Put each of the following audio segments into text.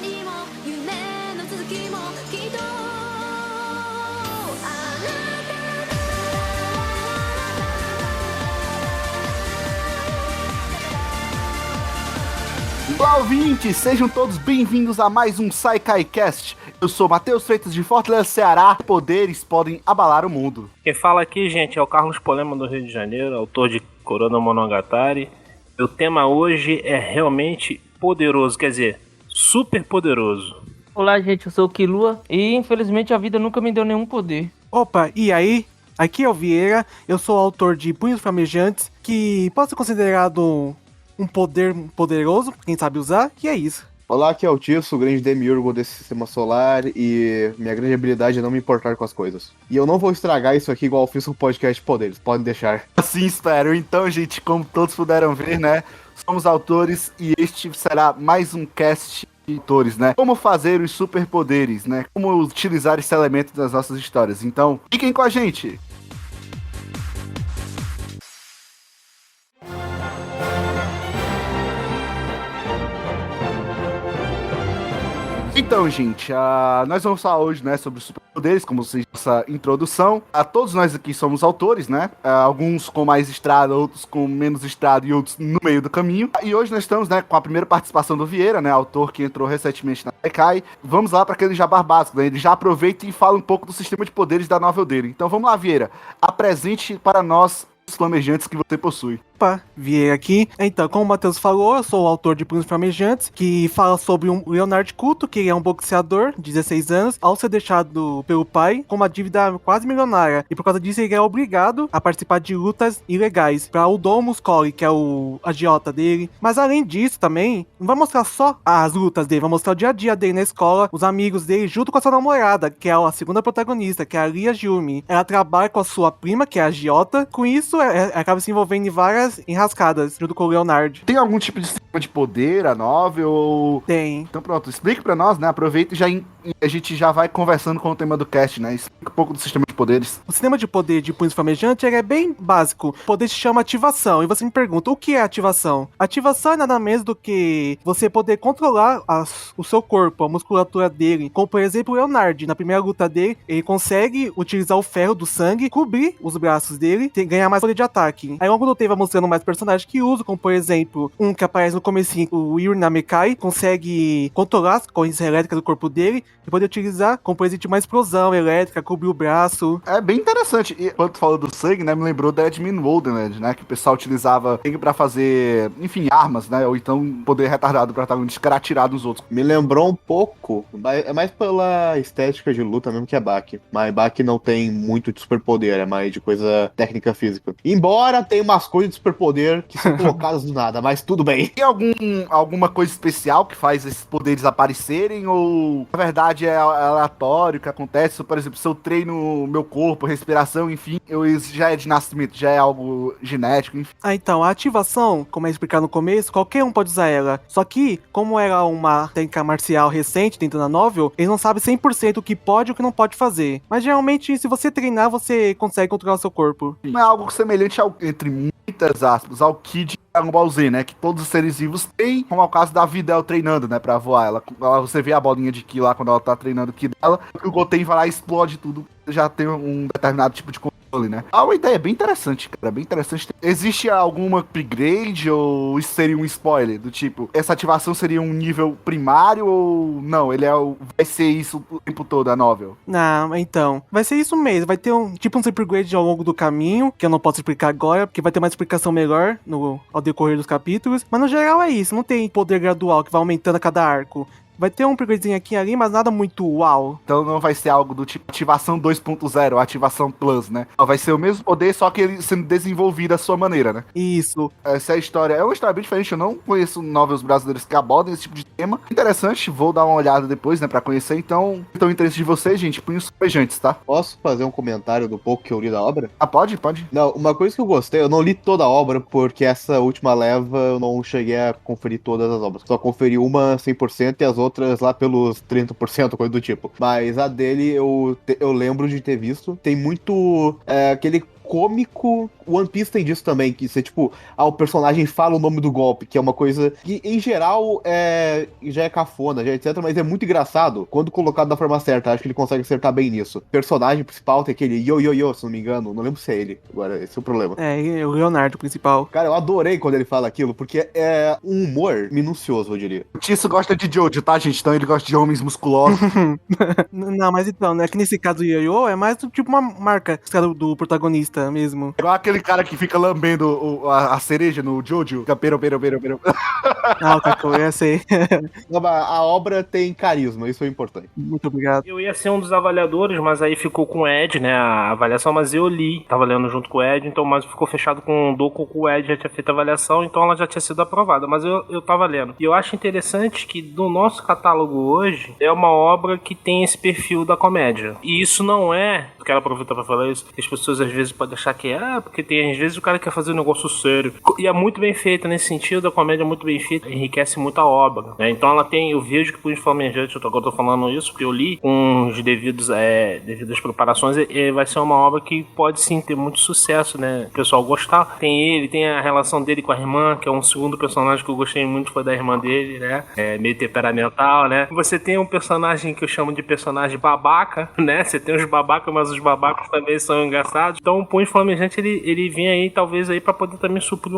りも夢の続きもきっとあなた。 Olá, ouvintes! Sejam todos bem-vindos a mais um SaiKaiCast. Eu sou Matheus Freitas de Fortaleza, Ceará. Poderes podem abalar o mundo. Quem fala aqui, gente, é o Carlos Polema do Rio de Janeiro, autor de Korona Monogatari. O tema hoje é realmente poderoso, quer dizer, super poderoso. Olá, gente, eu sou o Killua e infelizmente a vida nunca me deu nenhum poder. Opa, e aí? Aqui é o Vieira, eu sou autor de Punhos Flamejantes, que pode ser considerado um poder poderoso, quem sabe usar, e é isso. Olá, aqui é o Tisso, o grande demiurgo desse sistema solar, e minha grande habilidade é não me importar com as coisas. E eu não vou estragar isso aqui igual eu fiz com o podcast Poderes, podem deixar. Assim espero. Então, gente, como todos puderam ver, né, somos autores e este será mais um cast de autores, né? Como fazer os superpoderes, né? Como utilizar esse elemento das nossas histórias. Então, fiquem com a gente! Então, gente, nós vamos falar hoje, né, sobre os superpoderes, como vocês essa introdução. Todos nós aqui somos autores, né? Alguns com mais estrada, outros com menos estrada e outros no meio do caminho. E hoje nós estamos, né, com a primeira participação do Vieira, né, autor que entrou recentemente na Sekai. Vamos lá para aquele jabá básico, né? Ele já aproveita e fala um pouco do sistema de poderes da novel dele. Então vamos lá, Vieira. Apresente para nós os flamejantes que você possui. Opa, Vieira aqui. Então, como o Matheus falou, eu sou o autor de Punhos Flamejantes, que fala sobre um Leonard Culto, que é um boxeador de 16 anos, ao ser deixado pelo pai com uma dívida quase milionária. E por causa disso, ele é obrigado a participar de lutas ilegais para o Dom Muscoli, que é o agiota dele. Mas além disso, também, não vai mostrar só as lutas dele, vai mostrar o dia a dia dele na escola, os amigos dele, junto com a sua namorada, que é a segunda protagonista, que é a Ria Jumi. Ela trabalha com a sua prima, que é a agiota. Com isso, acaba se envolvendo em várias enrascadas, junto com o Leonard. Tem algum tipo de sistema de poder, a novel? Ou... Tem. Então pronto, explique pra nós, né? Aproveita e a gente já vai conversando com o tema do cast, né? Explica um pouco do sistema de poderes. O sistema de poder de Punhos Flamejantes é bem básico. O poder se chama ativação. E você me pergunta, o que é ativação? Ativação é nada menos do que você poder controlar o seu corpo, a musculatura dele. Como, por exemplo, o Leonard. Na primeira luta dele, ele consegue utilizar o ferro do sangue, cobrir os braços dele, ganhar mais poder de ataque. Aí, ao longo do tempo, vai mostrando mais personagens que usam, como, por exemplo, um que aparece no comecinho, o Yuri Namekai, consegue controlar as correntes elétricas do corpo dele e poder utilizar, como, por exemplo, uma explosão elétrica, cobrir o braço. É bem interessante. E quando tu falou do sangue, né, me lembrou da Edmund Woldenland, né, que o pessoal utilizava sangue pra fazer, enfim, armas, né, ou então poder retardado pra protagonista que era atirar nos outros. Me lembrou um pouco, é mais pela estética de luta mesmo que é Baki. Mas Baki não tem muito de superpoder, é mais de coisa técnica física. Embora tenha umas coisas de superpoder que são colocadas do nada, mas tudo bem. Tem alguma coisa especial que faz esses poderes aparecerem, ou na verdade é aleatório que acontece? Por exemplo, se eu treino meu corpo, respiração, enfim, isso já é de nascimento, já é algo genético, enfim. Então, a ativação, como é explicado no começo, qualquer um pode usar ela. Só que, como ela é uma técnica marcial recente dentro da novel, eles não sabem 100% o que pode e o que não pode fazer. Mas geralmente, se você treinar, você consegue controlar o seu corpo. É algo semelhante ao, entre muitas aspas, ao Ki de Dragon Ball Z, né? Que todos os seres vivos têm, como é o caso da Videl treinando, né? Pra voar. Você vê a bolinha de Ki lá quando ela tá treinando o Ki dela, o Goten vai lá e explode tudo. Já tem um determinado tipo de controle, né? Uma ideia bem interessante, cara. Bem interessante. Existe alguma upgrade ou isso seria um spoiler? Do tipo, essa ativação seria um nível primário ou não? Vai ser isso o tempo todo, a novel? Não, então, vai ser isso mesmo. Vai ter um upgrade ao longo do caminho, que eu não posso explicar agora, porque vai ter uma explicação melhor ao decorrer dos capítulos. Mas no geral é isso, não tem poder gradual que vai aumentando a cada arco. Vai ter um upgradezinho aqui e ali, mas nada muito uau. Então não vai ser algo do tipo ativação 2.0, ativação plus, né? Vai ser o mesmo poder, só que ele sendo desenvolvido da sua maneira, né? Isso. Essa é a história. É uma história bem diferente. Eu não conheço novels brasileiros que abordam esse tipo de tema. Interessante, vou dar uma olhada depois, né? Pra conhecer. Então o interesse de vocês, gente, punhos flamejantes, tá? Posso fazer um comentário do pouco que eu li da obra? Ah, pode? Pode. Não, uma coisa que eu gostei, eu não li toda a obra, porque essa última leva eu não cheguei a conferir todas as obras. Só conferi uma 100% e as outras lá pelos 30%, coisa do tipo. Mas a dele eu lembro de ter visto. Tem muito aquele cômico. One Piece tem disso também, que você, tipo, o personagem fala o nome do golpe, que é uma coisa que, em geral, já é cafona, já etc, mas é muito engraçado quando colocado da forma certa. Acho que ele consegue acertar bem nisso. O personagem principal tem aquele yo, se não me engano, não lembro se é ele. Agora, esse é o problema. É, o Leonardo, principal. Cara, eu adorei quando ele fala aquilo, porque é um humor minucioso, eu diria. O Tício gosta de Jojo, tá, gente? Então ele gosta de homens musculosos. Não, mas então, né? Que nesse caso do Yo-Yo é mais tipo uma marca do protagonista mesmo. Igual aquele cara que fica lambendo a cereja no Jojo. Fica pero. Ah, o Kakou, eu sei. A obra tem carisma, isso é importante. Muito obrigado. Eu ia ser um dos avaliadores, mas aí ficou com o Ed, né, a avaliação, mas eu li, tava lendo junto com o Ed, então mas ficou fechado com o Doku, o Ed já tinha feito a avaliação, então ela já tinha sido aprovada, mas eu tava lendo. E eu acho interessante que do nosso catálogo hoje, é uma obra que tem esse perfil da comédia. E isso não é, eu quero aproveitar pra falar isso, que as pessoas às vezes podem achar que porque tem, às vezes o cara quer fazer um negócio sério. E é muito bem feita nesse sentido, a comédia é muito bem feita, enriquece muito a obra, né? Então ela tem, eu vejo que Punho Flamejante, eu tô falando isso porque eu li com os devidas preparações, vai ser uma obra que pode sim ter muito sucesso, né? O pessoal gostar. Tem a relação dele com a irmã, que é um segundo personagem que eu gostei muito, foi da irmã dele, né? Meio temperamental, né? Você tem um personagem que eu chamo de personagem babaca, né? Você tem os babacas, mas os babacas também são engraçados. Então o Punho Flamejante, ele vem aí, talvez aí pra poder também suprir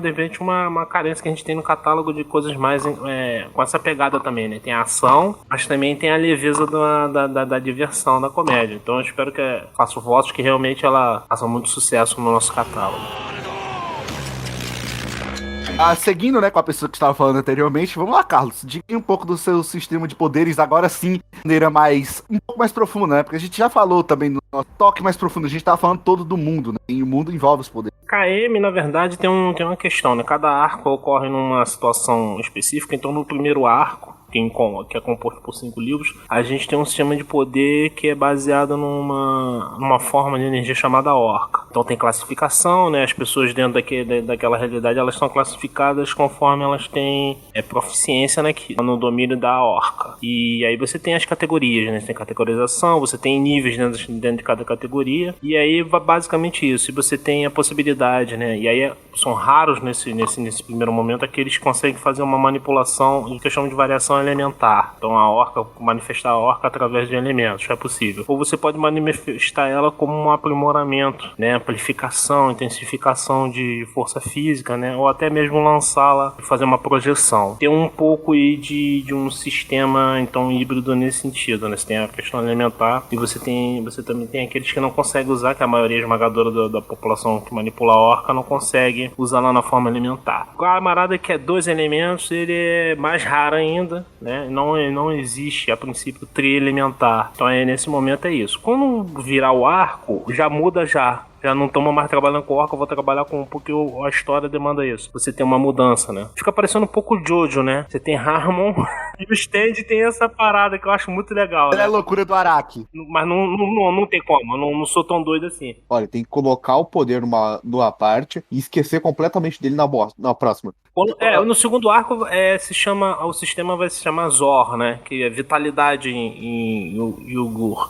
de repente uma carência que a gente tem no catálogo de coisas mais com essa pegada também, né? Tem a ação, mas também tem a leveza da diversão, da comédia. Então eu espero faço votos que realmente ela faça muito sucesso no nosso catálogo. Seguindo, né, com a pessoa que estava falando anteriormente, vamos lá, Carlos. Diga um pouco do seu sistema de poderes, agora sim, de maneira um pouco mais profunda, né? Porque a gente já falou também no nosso toque mais profundo, a gente estava falando todo do mundo, né? E o mundo envolve os poderes. KM, na verdade, tem uma questão, né? Cada arco ocorre numa situação específica, então no primeiro arco, que é composto por 5 livros, a gente tem um sistema de poder que é baseado numa forma de energia chamada orca. Então tem classificação, né? As pessoas dentro daquela realidade, elas são classificadas conforme elas têm proficiência no domínio da orca. E aí você tem as categorias, né? Você tem categorização, você tem níveis dentro de cada categoria, e aí basicamente isso. E você tem a possibilidade, né? E aí são raros nesse primeiro momento aqueles que conseguem fazer uma manipulação que eu chamo de variação elementar. Então manifestar a orca através de elementos, é possível. Ou você pode manifestar ela como um aprimoramento, né? Amplificação, intensificação de força física, né? Ou até mesmo lançá-la e fazer uma projeção. Tem um pouco aí de um sistema então híbrido nesse sentido, né? Você tem a questão elementar e você também tem aqueles que não conseguem usar, que a maioria esmagadora da população que manipula a orca não consegue usar lá na forma elementar. O camarada que é 2 elementos, ele é mais raro ainda, né? Não existe a princípio tri-elementar. Então nesse momento é isso. Quando virar o arco, já muda já não estamos mais trabalhando com orca, eu vou trabalhar com porque a história demanda isso. Você tem uma mudança, né? Fica parecendo um pouco o Jojo, né? Você tem Harmon e o Stand tem essa parada que eu acho muito legal, né? É a loucura do Araki. Mas não tem como, eu não sou tão doido assim. Olha, tem que colocar o poder numa parte e esquecer completamente dele na próxima. No segundo arco o sistema vai se chamar Zor, né? Que é vitalidade em Yugur.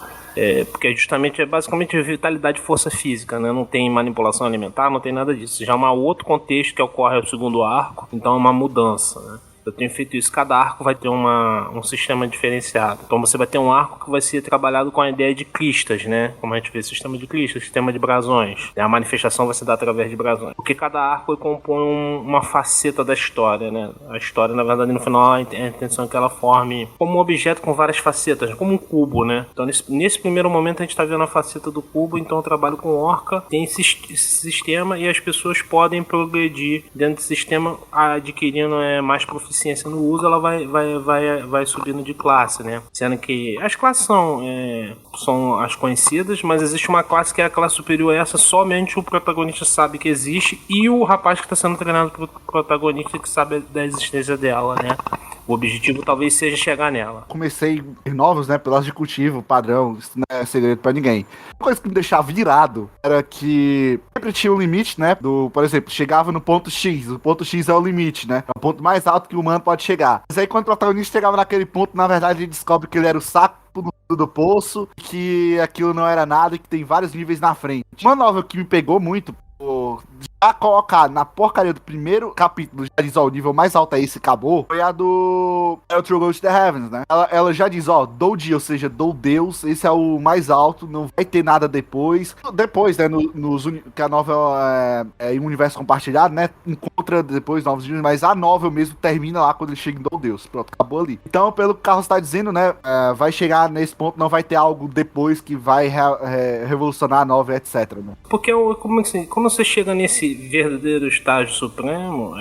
Porque justamente é basicamente vitalidade e força física, né? Não tem manipulação alimentar, não tem nada disso. Já é um outro contexto que ocorre no segundo arco, então é uma mudança, né? Eu tenho feito isso, cada arco vai ter um sistema diferenciado. Então você vai ter um arco que vai ser trabalhado com a ideia de clistas, né? Como a gente vê, sistema de clistas, sistema de brasões. A manifestação vai se dar através de brasões. Porque cada arco compõe uma faceta da história, né? A história, na verdade, no final, a intenção é que ela forme como um objeto com várias facetas, como um cubo, né? Então nesse primeiro momento a gente está vendo a faceta do cubo, então eu trabalho com orca, tem esse sistema e as pessoas podem progredir dentro do sistema adquirindo mais proficiência no uso, ela vai subindo de classe, né? Sendo que as classes são as conhecidas, mas existe uma classe que é a classe superior a essa, somente o protagonista sabe que existe e o rapaz que está sendo treinado pro protagonista que sabe da existência dela, né? O objetivo talvez seja chegar nela. Comecei novos, né, pelas de cultivo, padrão, isso não é segredo pra ninguém. Uma coisa que me deixava virado era que sempre tinha um limite, né, por exemplo, chegava no ponto X, o ponto X é o limite, né, é o ponto mais alto que o humano pode chegar. Mas aí quando o protagonista chegava naquele ponto, na verdade ele descobre que ele era o saco no fundo do poço, que aquilo não era nada e que tem vários níveis na frente. Uma novel que me pegou muito, já colocar na porcaria do primeiro capítulo, já diz, ó, o nível mais alto é esse, acabou, foi a do True Gold to the Heavens, né? Ela já diz, ó, dou dia, ou seja, dou Deus, esse é o mais alto, não vai ter nada depois. Depois, né, que a novel é em um universo compartilhado, né, encontra depois novos níveis, mas a novel mesmo termina lá quando ele chega em dou Deus, pronto, acabou ali. Então, pelo que o Carlos tá dizendo, né, vai chegar nesse ponto, não vai ter algo depois que vai revolucionar a novel, etc, né? Porque como você chega nesse verdadeiro estágio supremo,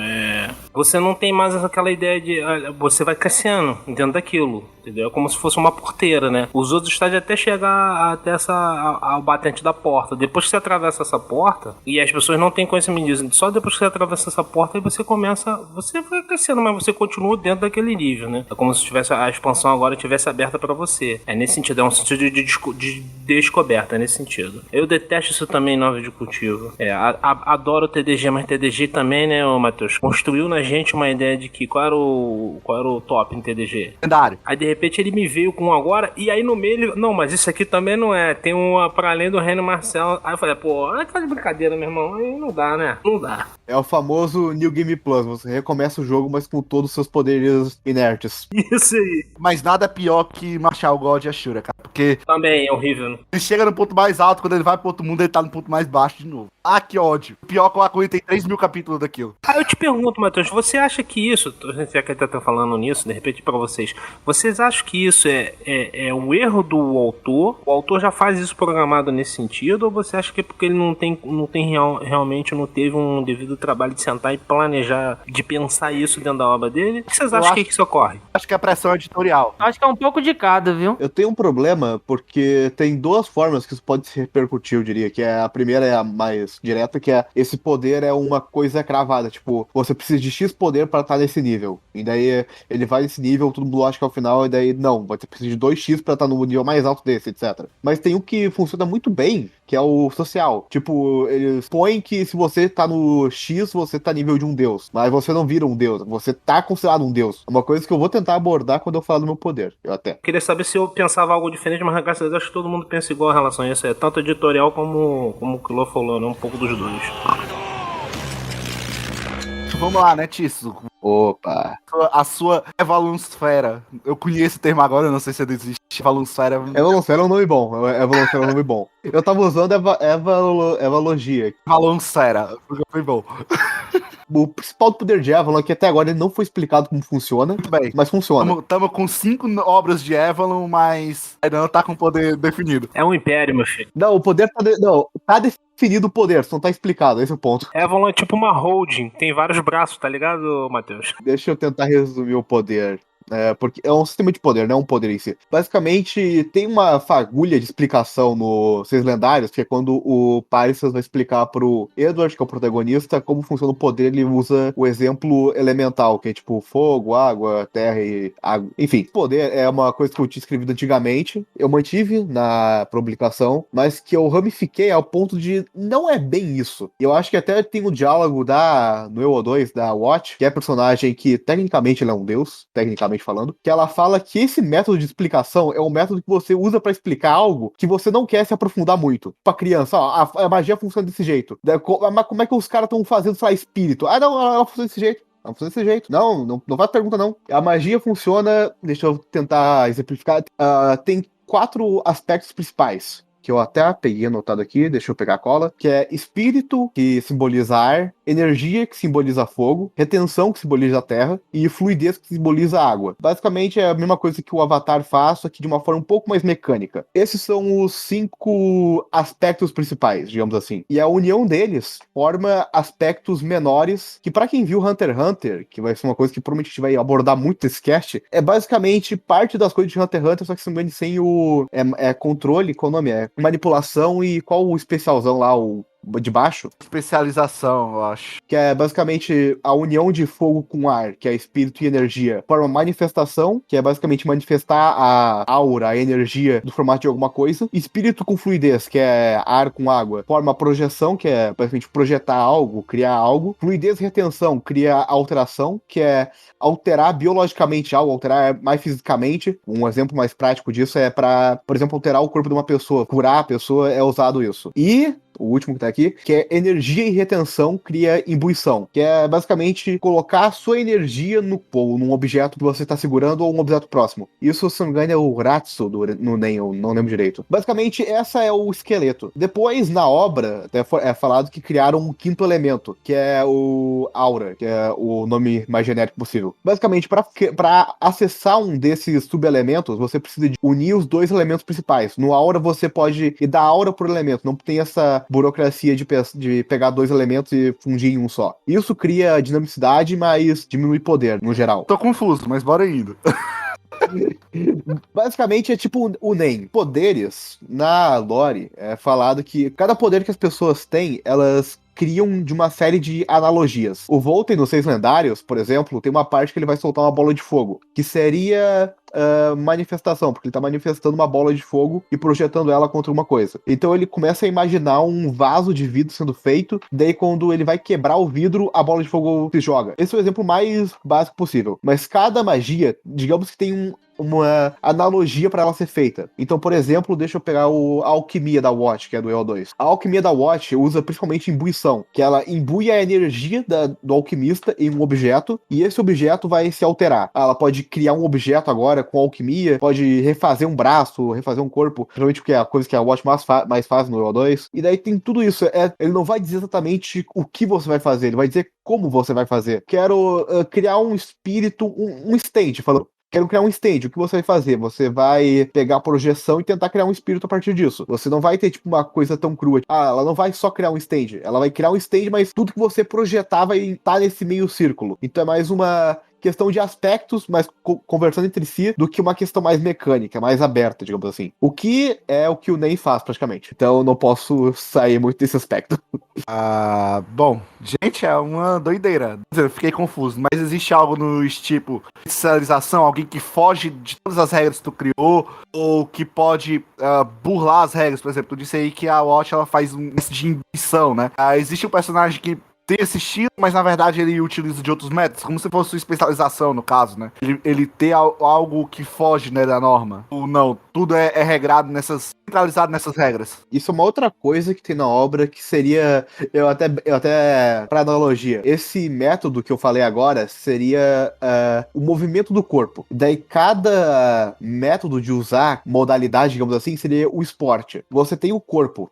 você não tem mais aquela ideia de... Você vai crescendo dentro daquilo, entendeu? É como se fosse uma porteira, né? Os outros estágios até chegar até ao batente da porta. Depois que você atravessa essa porta, e as pessoas não têm conhecimento disso, só depois que você atravessa essa porta, aí você começa... Você vai crescendo, mas você continua dentro daquele nível, né? É como se tivesse a expansão agora estivesse aberta pra você. É nesse sentido, é um sentido de descoberta, é nesse sentido. Eu detesto isso também em novel de cultivo. Adoro o TDG, mas TDG também, né, Matheus? Construiu na gente uma ideia de que qual era o top em TDG. Lendário. Aí de repente ele me veio com um agora, e aí no meio ele... Não, mas isso aqui também não é. Tem uma para além do Reino Marcel. Aí eu falei, pô, é aquela de brincadeira, meu irmão. Aí não dá, né? Não dá. É o famoso New Game Plus. Você recomeça o jogo, mas com todos os seus poderes inertes. Isso aí. Mas nada pior que Marshall God e Ashura, cara. Porque Também é horrível, né? ele chega no ponto mais alto, quando ele vai pro outro mundo, ele tá no ponto mais baixo de novo. Ah, que ódio. O pior é que o Akui tem 3 mil capítulos daquilo. Ah, eu te pergunto, Matheus, você acha que isso, já que a gente tá falando nisso, de repente pra vocês acham que isso é um erro do autor? O autor já faz isso programado nesse sentido? Ou você acha que é porque ele realmente não teve um devido trabalho de sentar e planejar, de pensar isso dentro da obra dele? O que vocês acham que isso ocorre? Acho que é pressão editorial. Acho que é um pouco de cada, viu? Eu tenho um problema porque tem duas formas que isso pode se repercutir, eu diria. Que a primeira é a mais direta, que é esse poder é uma coisa cravada. Tipo, você precisa de X poder pra estar nesse nível. E daí ele vai nesse nível, todo mundo acha que é o final, e daí não, você precisa de 2x pra estar no nível mais alto desse, etc. Mas tem um que funciona muito bem, que é o social. Tipo, eles põem que se você tá no X, você tá nível de um deus. Mas você não vira um deus, você tá considerado um deus. É uma coisa que eu vou tentar abordar quando eu falar do meu poder. Eu até. Queria saber se eu pensava algo diferente, mas graças a Deus acho que todo mundo pensa igual em relação a isso. É tanto editorial como o Kilo falou, né? Um pouco dos dois. Vamos lá, né, Tisso? Opa. A sua evolunsfera. Eu conheço o termo agora, eu não sei se existe. Evolunsfera. Evolunsfera é um nome bom. Evolunsfera é um nome bom. Eu tava usando Evalogia. Evolunsfera. Foi bom. O principal poder de Avalon é que até agora ele não foi explicado como funciona, Muito bem. mas funciona. Tamo com 5 obras de Avalon, mas ainda não tá com poder definido. É um império, meu filho. Não, o poder tá definido o poder, só não tá explicado, esse é o ponto. Avalon é tipo uma holding, tem vários braços, tá ligado, Matheus? Deixa eu tentar resumir o poder. Porque é um sistema de poder, não é um poder em si. Basicamente, tem uma fagulha de explicação no Seis Lendários, que é quando o Paisas vai explicar pro Edward, que é o protagonista, como funciona o poder. Ele usa o exemplo elemental, que é tipo fogo, água, terra e água. Enfim, poder é uma coisa que eu tinha escrevido antigamente, eu mantive na publicação, mas que eu ramifiquei ao ponto de não é bem isso. Eu acho que até tem um diálogo no EO2, da Watch, que é personagem que tecnicamente ele é um deus, tecnicamente falando, que ela fala que esse método de explicação é um método que você usa pra explicar algo que você não quer se aprofundar muito. Pra criança, ó, a magia funciona desse jeito. Mas como é que os caras estão fazendo, sei lá, espírito? Ah, não, ela funciona desse jeito. Não funciona desse jeito. Não faz pergunta, não. A magia funciona, deixa eu tentar exemplificar, tem 4 aspectos principais, que eu até peguei anotado aqui, deixa eu pegar a cola, que é espírito, que simboliza ar, energia, que simboliza fogo, retenção, que simboliza a terra, e fluidez, que simboliza a água. Basicamente é a mesma coisa que o Avatar faz, só que de uma forma um pouco mais mecânica. Esses são os 5 aspectos principais, digamos assim. E a união deles forma aspectos menores, que pra quem viu Hunter x Hunter, que vai ser uma coisa que provavelmente a gente vai abordar muito nesse cast, é basicamente parte das coisas de Hunter x Hunter, só que simplesmente sem o controle, qual o nome é? Manipulação e qual o especialzão lá, o de baixo, Especialização, eu acho. que é basicamente a união de fogo com ar, que é espírito e energia, forma manifestação, que é basicamente manifestar a aura, a energia do formato de alguma coisa. Espírito com fluidez, que é ar com água, forma projeção, que é basicamente projetar algo, criar algo. Fluidez e retenção cria alteração, que é alterar biologicamente algo, alterar mais fisicamente. Um exemplo mais prático disso é para, por exemplo, alterar o corpo de uma pessoa, curar a pessoa, é usado isso. E o último que tá aqui, que é energia e retenção cria imbuição, que é basicamente colocar a sua energia num objeto que você está segurando ou um objeto próximo. Isso, se não me engano, é o Ratsu no NEM, eu não lembro direito. Basicamente, essa é o esqueleto. Depois, na obra, até é falado que criaram um quinto elemento, que é o Aura, que é o nome mais genérico possível. Basicamente, para acessar um desses subelementos, você precisa de unir os dois elementos principais. No Aura, você pode ir da aura por elemento, não tem essa burocracia de pegar dois elementos e fundir em um só. Isso cria dinamicidade, mas diminui poder, no geral. Tô confuso, mas bora indo. Basicamente é tipo o NEM. Poderes, na lore, é falado que cada poder que as pessoas têm, elas criam de uma série de analogias. O Volten nos Seis Lendários, por exemplo, tem uma parte que ele vai soltar uma bola de fogo, que seria manifestação, porque ele tá manifestando uma bola de fogo e projetando ela contra uma coisa. Então ele começa a imaginar um vaso de vidro sendo feito, daí quando ele vai quebrar o vidro, a bola de fogo se joga. Esse é o exemplo mais básico possível. Mas cada magia, digamos que tem uma analogia para ela ser feita. Então, por exemplo, deixa eu pegar a alquimia da Watch, que é do EO2. A alquimia da Watch usa principalmente imbuição, que ela imbui a energia do alquimista em um objeto, e esse objeto vai se alterar. Ela pode criar um objeto agora com alquimia, pode refazer um braço, refazer um corpo, principalmente porque é a coisa que a Watch mais faz no EO2. E daí tem tudo isso. Ele não vai dizer exatamente o que você vai fazer, ele vai dizer como você vai fazer. Quero criar um espírito, um stage, falando. Quero criar um stand, o que você vai fazer? Você vai pegar a projeção e tentar criar um espírito a partir disso. Você não vai ter, tipo, uma coisa tão crua. Ela não vai só criar um stand. Ela vai criar um stand, mas tudo que você projetar vai estar nesse meio círculo. Então é mais uma questão de aspectos, mas conversando entre si, do que uma questão mais mecânica, mais aberta, digamos assim. O que é o que o NEM faz, praticamente. Então eu não posso sair muito desse aspecto. Bom, gente, é uma doideira. Eu fiquei confuso, mas existe algo no tipo especialização, alguém que foge de todas as regras que tu criou, ou que pode burlar as regras, por exemplo, tu disse aí que a Watch ela faz um de imbição, né? Existe um personagem que tem esse estilo, mas na verdade ele utiliza de outros métodos, como se fosse sua especialização, no caso, né? Ele ter algo que foge, né, da norma. Ou não, tudo é regrado centralizado nessas regras. Isso é uma outra coisa que tem na obra que seria, eu até para analogia, esse método que eu falei agora seria o movimento do corpo. Daí cada método de usar modalidade, digamos assim, seria o esporte. Você tem o corpo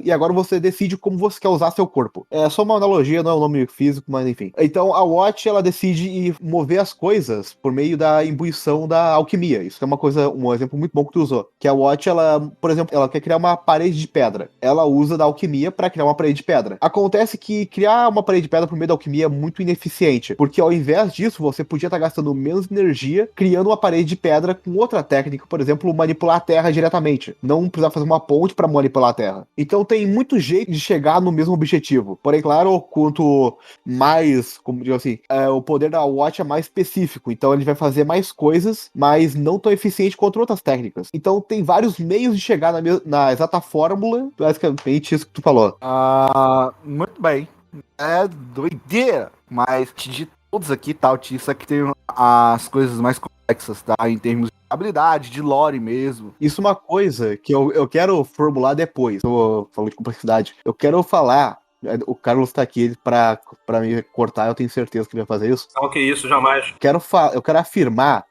e agora você decide como você quer usar seu corpo. É só uma analogia, não é um nome físico, mas enfim. Então a Watch, ela decide mover as coisas por meio da imbuição da alquimia. Isso é um exemplo muito bom que tu usou. Que a Watch, ela, por exemplo, ela quer criar uma parede de pedra. Ela usa da alquimia para criar uma parede de pedra. Acontece que criar uma parede de pedra por meio da alquimia é muito ineficiente, porque ao invés disso, você podia estar gastando menos energia criando uma parede de pedra com outra técnica, por exemplo, manipular a terra diretamente. Não precisar fazer uma ponte para manipular a terra. Então tem muito jeito de chegar no mesmo objetivo. Porém, claro, quanto mais, como digo assim, o poder da Watch é mais específico, então ele vai fazer mais coisas, mas não tão eficiente quanto outras técnicas. Então tem vários meios de chegar na exata fórmula, basicamente isso que tu falou. Muito bem. É doideira, mas de todos aqui, tá, isso aqui tem as coisas mais complexas, tá, em termos de habilidade, de lore mesmo. Isso é uma coisa que eu quero formular depois, eu falo de complexidade, eu quero falar. O Carlos tá aqui pra me cortar, eu tenho certeza que ele vai fazer isso. Não, que isso, jamais. Eu quero afirmar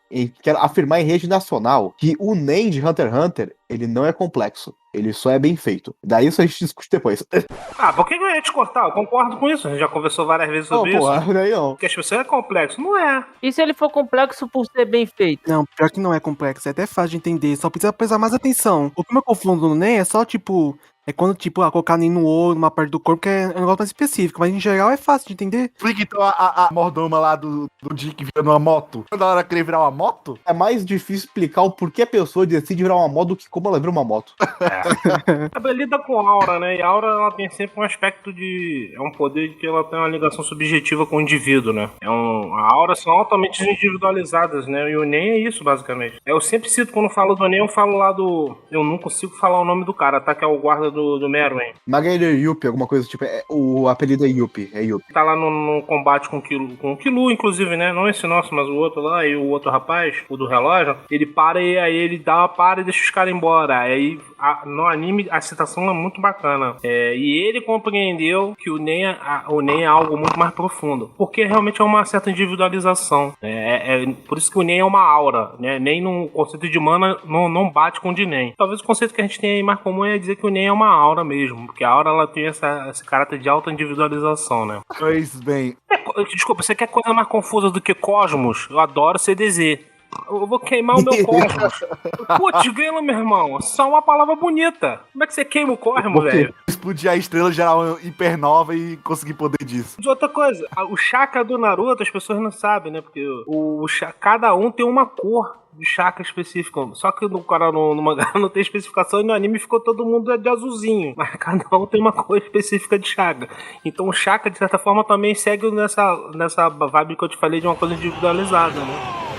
em rede nacional que o NEM de Hunter x Hunter, ele não é complexo. Ele só é bem feito. Daí isso a gente discute depois. Por que eu ia te cortar? Eu concordo com isso. A gente já conversou várias vezes sobre isso. Daí não. Porque as pessoas é complexo. Não é. E se ele for complexo por ser bem feito? Não, pior que não é complexo, é até fácil de entender, só precisa prestar mais atenção. O que eu confundo no NEM é só, tipo, É quando, tipo, colocar nem no olho, numa parte do corpo, que é um negócio mais específico. Mas em geral é fácil de entender. Explica então a mordoma lá do Dick vira numa moto. Toda hora querer virar uma moto? É mais difícil explicar o porquê a pessoa decide virar uma moto do que como ela vira uma moto. Ela lida com aura, né? E a aura ela tem sempre um aspecto de. É um poder que ela tem uma ligação subjetiva com o indivíduo, né? A aura são altamente individualizadas, né? E o Nen é isso, basicamente. Eu sempre cito, quando falo do Nen, eu falo lá do. Eu não consigo falar o nome do cara, tá? Que é o guarda do Meruem. Magader Yuppie, alguma coisa tipo. O apelido é Yuppie, é Yuppie. Tá lá no combate com o Killua, inclusive, né? Não esse nosso, mas o outro lá, e o outro rapaz, o do relógio, ele para e aí ele dá uma para e deixa os caras embora. Aí no anime a citação é muito bacana. E ele compreendeu que o Nen é algo muito mais profundo. Porque realmente é uma certa individualização. Por isso que o Nen é uma aura, né? Nem no conceito de mana não bate com o de Nen. Talvez o conceito que a gente tenha aí mais comum é dizer que o Nen é uma aura mesmo. Porque a aura ela tem esse caráter de alta individualização, né? Pois bem. Desculpa, você quer coisa mais confusa do que Cosmos? Eu adoro CDZ. Eu vou queimar o meu Cosmos. Putz, grilo, meu irmão. Só uma palavra bonita. Como é que você queima o Cosmos, velho? Explodir a estrela, gerar uma hipernova e conseguir poder disso. E outra coisa, o chakra do Naruto as pessoas não sabem, né? Porque cada um tem uma cor de chakra específico. Só que no mangá não tem especificação e no anime ficou todo mundo de azulzinho. Mas cada um tem uma cor específica de chakra. Então o chakra, de certa forma, também segue nessa vibe que eu te falei de uma coisa individualizada, né?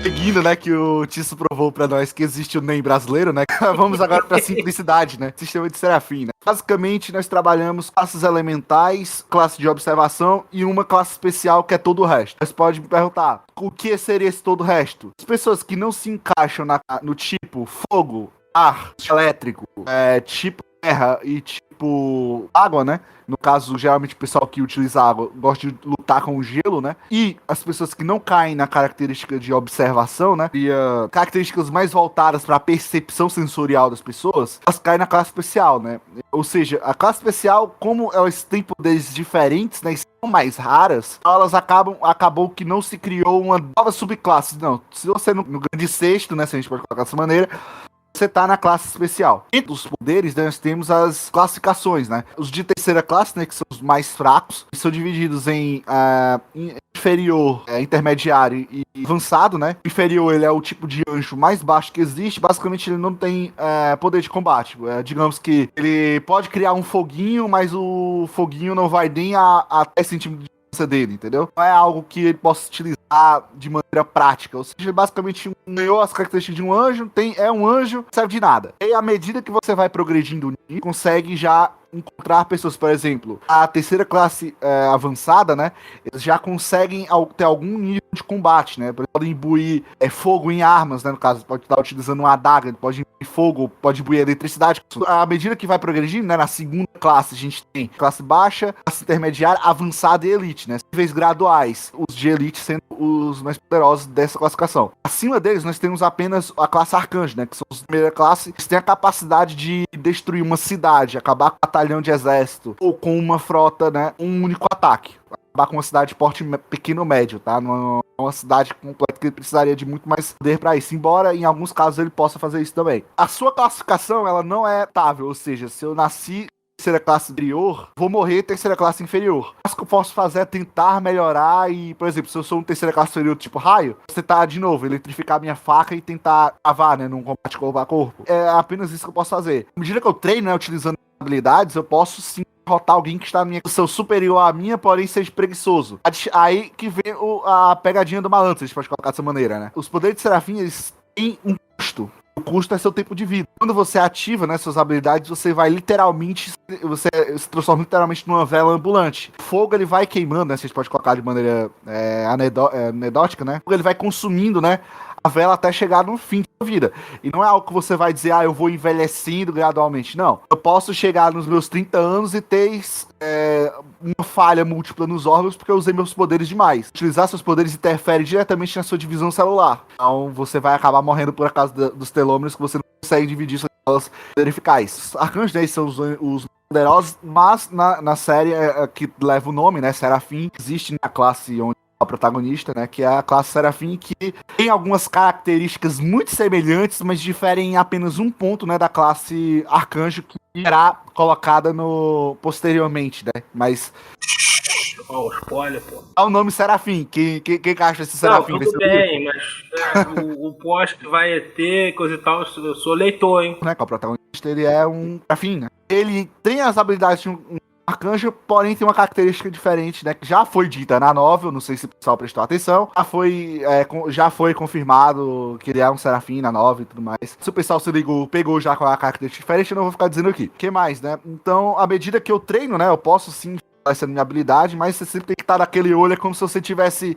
Seguindo, né, que o Tisso provou pra nós que existe o NEM brasileiro, né? Vamos agora pra simplicidade, né? Sistema de Serafim, né? Basicamente, nós trabalhamos classes elementais, classe de observação e uma classe especial que é todo o resto. Você pode me perguntar, o que seria esse todo o resto? As pessoas que não se encaixam no tipo fogo, ar, elétrico, tipo terra e tipo água, né? No caso, geralmente o pessoal que utiliza água gosta de lutar com o gelo, né? E as pessoas que não caem na característica de observação, né? E características mais voltadas para a percepção sensorial das pessoas, elas caem na classe especial, né? Ou seja, a classe especial, como elas têm poderes diferentes, né? E são mais raras, elas acabou que não se criou uma nova subclasse. Não, se você no grande sexto, né? Se a gente pode colocar dessa maneira, você tá na classe especial. Entre os poderes, né, nós temos as classificações, né? Os de terceira classe, né, que são os mais fracos, são divididos em inferior, intermediário e avançado, né? O inferior, ele é o tipo de anjo mais baixo que existe. Basicamente, ele não tem poder de combate. Digamos que ele pode criar um foguinho, mas o foguinho não vai nem até centímetro de dele, entendeu? Não é algo que ele possa utilizar de maneira prática. Ou seja, basicamente ganhou as características de um anjo, é um anjo, não serve de nada. E à medida que você vai progredindo, consegue já encontrar pessoas, por exemplo, a terceira classe avançada, né? Eles já conseguem ter algum nível de combate, né? Podem imbuir fogo em armas, né? No caso, pode estar utilizando uma adaga, pode imbuir fogo, pode imbuir eletricidade. À medida que vai progredindo, né? Na segunda classe a gente tem classe baixa, classe intermediária, avançada e elite, né? Níveis graduais, os de elite sendo os mais poderosos dessa classificação. Acima deles, nós temos apenas a classe arcanjo, né? Que são os de primeira classe, que têm a capacidade de destruir uma cidade, acabar com um batalhão de exército, ou com uma frota, né? Um único ataque. Acabar com uma cidade de porte pequeno ou médio, tá? Uma cidade completa que ele precisaria de muito mais poder para isso, embora em alguns casos ele possa fazer isso também. A sua classificação, ela não é estável, ou seja, se eu nasci terceira classe superior, vou morrer terceira classe inferior. O que eu posso fazer é tentar melhorar e, por exemplo, se eu sou um terceira classe superior tipo raio, você tá de novo, eletrificar minha faca e tentar travar, né, num combate corpo a corpo. É apenas isso que eu posso fazer. À medida que eu treino, né, utilizando habilidades, eu posso sim derrotar alguém que está na minha posição superior à minha, porém seja preguiçoso. Aí que vem a pegadinha do malandro, se a gente pode colocar dessa maneira, né? Os poderes de Serafim, eles têm um custo. O custo é seu tempo de vida. Quando você ativa, né, suas habilidades, você vai literalmente, você se transforma literalmente numa vela ambulante. O fogo, ele vai queimando, né, se a gente pode colocar de maneira anedótica, né? Ele vai consumindo, né, a vela até chegar no fim da vida. E não é algo que você vai dizer, eu vou envelhecendo gradualmente. Não. Eu posso chegar nos meus 30 anos e ter uma falha múltipla nos órgãos porque eu usei meus poderes demais. Utilizar seus poderes interfere diretamente na sua divisão celular. Então você vai acabar morrendo por causa dos telômeros que você não consegue dividir suas células eficazes. Os arcanjos, né, são os poderosos, mas na série que leva o nome, né, Serafim, existe na classe onde a protagonista, né, que é a classe Serafim, que tem algumas características muito semelhantes, mas diferem em apenas um ponto, né, da classe Arcanjo, que será colocada posteriormente, né, mas... Ó, o spoiler, pô. o nome Serafim, quem acha esse Não, Serafim? tudo bem, mas o post que vai ter, coisa e tal, eu sou leitor, hein? Né, que o protagonista, ele é um Serafim, né? Ele tem as habilidades de um arcanjo, porém tem uma característica diferente, né? Que já foi dita na novel, não sei se o pessoal prestou atenção. Já foi confirmado que ele é um serafim na novel e tudo mais. Se o pessoal se ligou, pegou já com a característica diferente, eu não vou ficar dizendo aqui. O que mais, né? Então, à medida que eu treino, né? Eu posso sim essa minha habilidade, mas você sempre tem que estar naquele olho, é como se você estivesse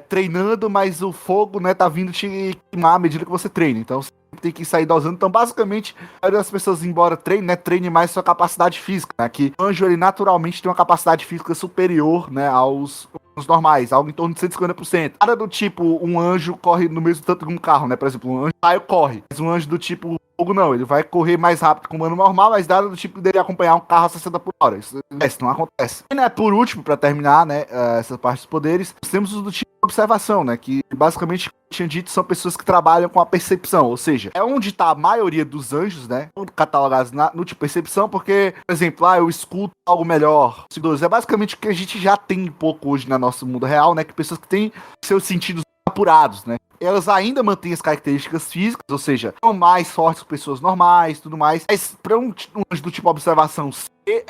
treinando, mas o fogo, né, tá vindo te queimar à medida que você treina. Então você tem que sair dosando. Então, basicamente, a maioria das pessoas, embora treine mais sua capacidade física, né? Que o anjo, ele naturalmente tem uma capacidade física superior, né, aos normais, algo em torno de 150%. Nada do tipo, um anjo corre no mesmo tanto que um carro, né? Por exemplo, um anjo raio corre, mas um anjo do tipo fogo não, ele vai correr mais rápido que um humano normal, mas nada do tipo dele acompanhar um carro a 60 por hora. Isso não acontece. E, né, por último, pra terminar, né, essa parte dos poderes, nós temos os do tipo de observação, né, que basicamente, como eu tinha dito, são pessoas que trabalham com a percepção, ou seja, é onde tá a maioria dos anjos, né, catalogados no tipo percepção, porque, por exemplo, eu escuto algo melhor. É basicamente o que a gente já tem um pouco hoje no nosso mundo real, né, que pessoas que têm seus sentidos apurados, né, elas ainda mantêm as características físicas, ou seja, são mais fortes que pessoas normais, tudo mais, mas para um anjo do tipo observação ser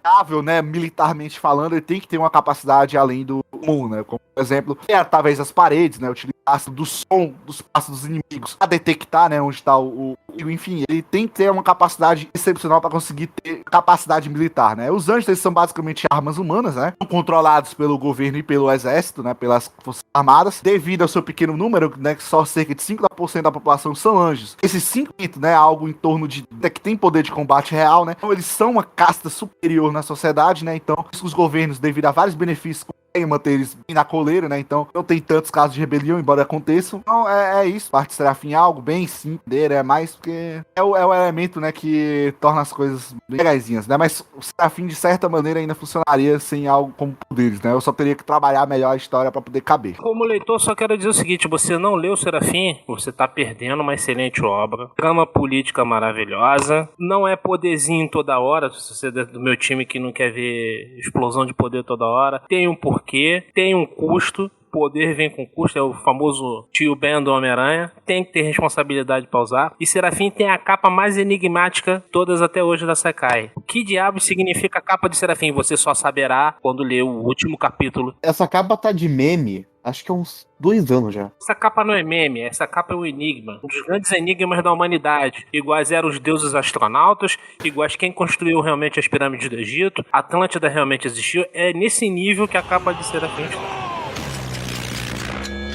viável, né, militarmente falando, ele tem que ter uma capacidade além do comum, né, como, por exemplo, talvez as paredes, né, utilizar do som dos passos dos inimigos a detectar, né, onde está o enfim, ele tem que ter uma capacidade excepcional para conseguir ter capacidade militar, né. Os anjos, eles são basicamente armas humanas, né, são controlados pelo governo e pelo exército, né, pelas forças armadas, devido ao seu pequeno número, né, que só cerca de 5% da população são anjos. Esses 5%, né, algo em torno de que tem poder de combate real, né, então eles são uma casta superior na sociedade, né, então os governos, devido a vários benefícios, conseguem manter eles bem na coleira, né, então não tem tantos casos de rebelião, embora aconteçam. Então é isso, parte Serafim é algo bem simples, é mais porque é o elemento, né, que torna as coisas bem legaisinhas, né, mas o Serafim de certa maneira ainda funcionaria sem algo como poderes, né, eu só teria que trabalhar melhor a história para poder caber. Como leitor, só quero dizer o seguinte, você não leu Serafim, você tá perdendo uma excelente obra, trama política maravilhosa, não é poderzinho toda hora, se você é do meu time que não quer ver explosão de poder toda hora, tem um porquê, tem um custo, poder vem com custo, é o famoso tio Ben do Homem-Aranha, tem que ter responsabilidade pra usar, e Serafim tem a capa mais enigmática todas até hoje da Sekai. O que diabo significa a capa de Serafim? Você só saberá quando ler o último capítulo. Essa capa tá de meme, acho que há uns 2 anos já. Essa capa não é meme, essa capa é um enigma. Um dos grandes enigmas da humanidade. Iguais eram os deuses astronautas, iguais quem construiu realmente as pirâmides do Egito, Atlântida realmente existiu. É nesse nível que a capa de Serafim está.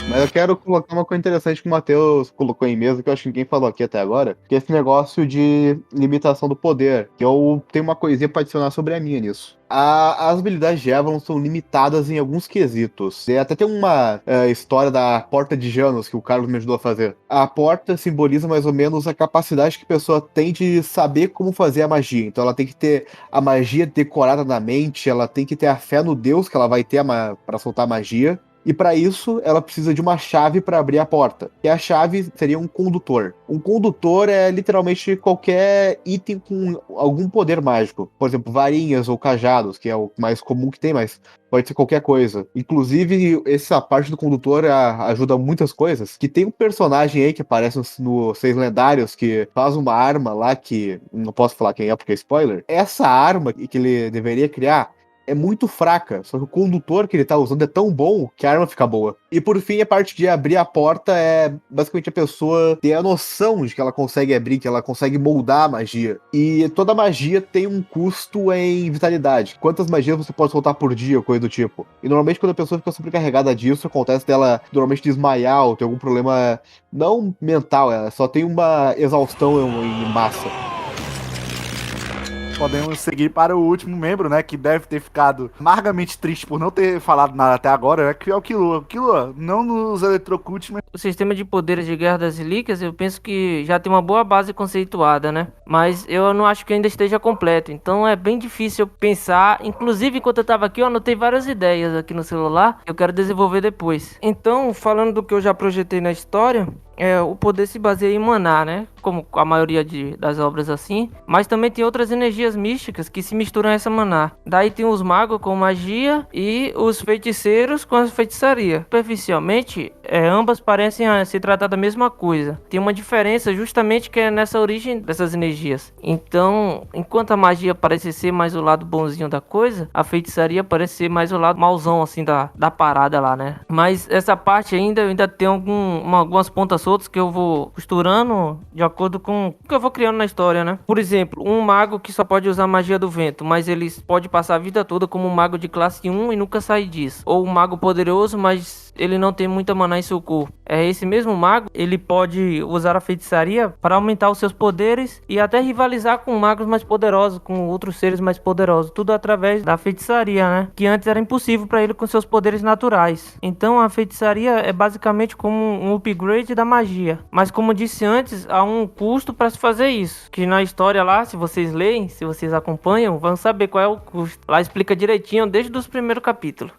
Mas eu quero colocar uma coisa interessante que o Matheus colocou em mesa, que eu acho que ninguém falou aqui até agora, que é esse negócio de limitação do poder, que eu tenho uma coisinha pra adicionar sobre a minha nisso. As habilidades de Avalon são limitadas em alguns quesitos. E até tem uma história da Porta de Janos, que o Carlos me ajudou a fazer. A porta simboliza mais ou menos a capacidade que a pessoa tem de saber como fazer a magia. Então ela tem que ter a magia decorada na mente, ela tem que ter a fé no Deus que ela vai ter para soltar a magia. E para isso, ela precisa de uma chave para abrir a porta. E a chave seria um condutor. Um condutor é literalmente qualquer item com algum poder mágico. Por exemplo, varinhas ou cajados, que é o mais comum que tem, mas pode ser qualquer coisa. Inclusive, essa parte do condutor ajuda muitas coisas. Que tem um personagem aí que aparece nos 6 lendários que faz uma arma lá que... Não posso falar quem é porque é spoiler. Essa arma que ele deveria criar é muito fraca, só que o condutor que ele tá usando é tão bom que a arma fica boa. E por fim, a parte de abrir a porta é basicamente a pessoa ter a noção de que ela consegue abrir, que ela consegue moldar a magia. E toda magia tem um custo em vitalidade. Quantas magias você pode soltar por dia, coisa do tipo. E normalmente quando a pessoa fica sobrecarregada disso, acontece dela normalmente desmaiar ou ter algum problema, não mental, ela só tem uma exaustão em massa. podemos seguir para o último membro, né? Que deve ter ficado amargamente triste por não ter falado nada até agora, né? Que é o Killua. Killua, não nos eletrocute, mas O sistema de poderes de Guerra das Relíquias, eu penso que já tem uma boa base conceituada, né? Mas eu não acho que ainda esteja completo. Então é bem difícil eu pensar. Inclusive, enquanto eu tava aqui, eu anotei várias ideias aqui no celular. Eu quero desenvolver depois. Então, falando do que eu já projetei na história, o poder se baseia em maná, né? Como a maioria das obras assim. Mas também tem outras energias místicas que se misturam a essa maná. Daí tem os magos com magia e os feiticeiros com a feitiçaria. Superficialmente, ambas parecem se tratar da mesma coisa. Tem uma diferença justamente que é nessa origem dessas energias. Então, enquanto a magia parece ser mais o lado bonzinho da coisa, a feitiçaria parece ser mais o lado mauzão assim da parada lá, né? Mas essa parte ainda tem algumas pontas outros que eu vou costurando de acordo com o que eu vou criando na história, né? Por exemplo, um mago que só pode usar magia do vento, mas ele pode passar a vida toda como um mago de classe 1 e nunca sair disso. Ou um mago poderoso, mas ele não tem muita maná em seu corpo. Esse mesmo mago, ele pode usar a feitiçaria para aumentar os seus poderes e até rivalizar com magos mais poderosos, com outros seres mais poderosos. Tudo através da feitiçaria, né? Que antes era impossível para ele com seus poderes naturais. Então a feitiçaria é basicamente como um upgrade da magia. Mas como disse antes, há um custo para se fazer isso. Que na história lá, se vocês leem, se vocês acompanham, vão saber qual é o custo. Lá explica direitinho desde os primeiros capítulos.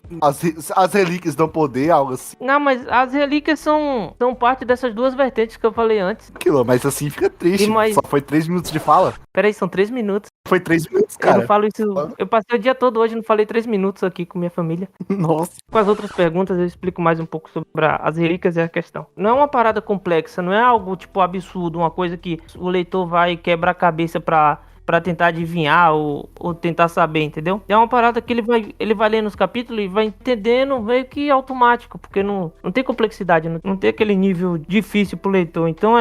as relíquias dão poder, algo assim. Não, mas as relíquias são parte dessas duas vertentes que eu falei antes. Killua, mas assim fica triste. E mais- Só foi 3 minutos de fala. Peraí, são 3 minutos. Foi 3 minutos, Eu cara. não falo isso. Eu passei o dia todo hoje, não falei 3 minutos aqui com minha família. Nossa. Com as outras perguntas eu explico mais um pouco sobre as relíquias e a questão. Não é uma parada complexa, não é algo tipo absurdo, uma coisa que o leitor vai quebrar a cabeça pra tentar adivinhar ou tentar saber, entendeu? É uma parada que ele vai lendo os capítulos e vai entendendo meio que automático, porque não tem complexidade, não tem aquele nível difícil pro leitor. Então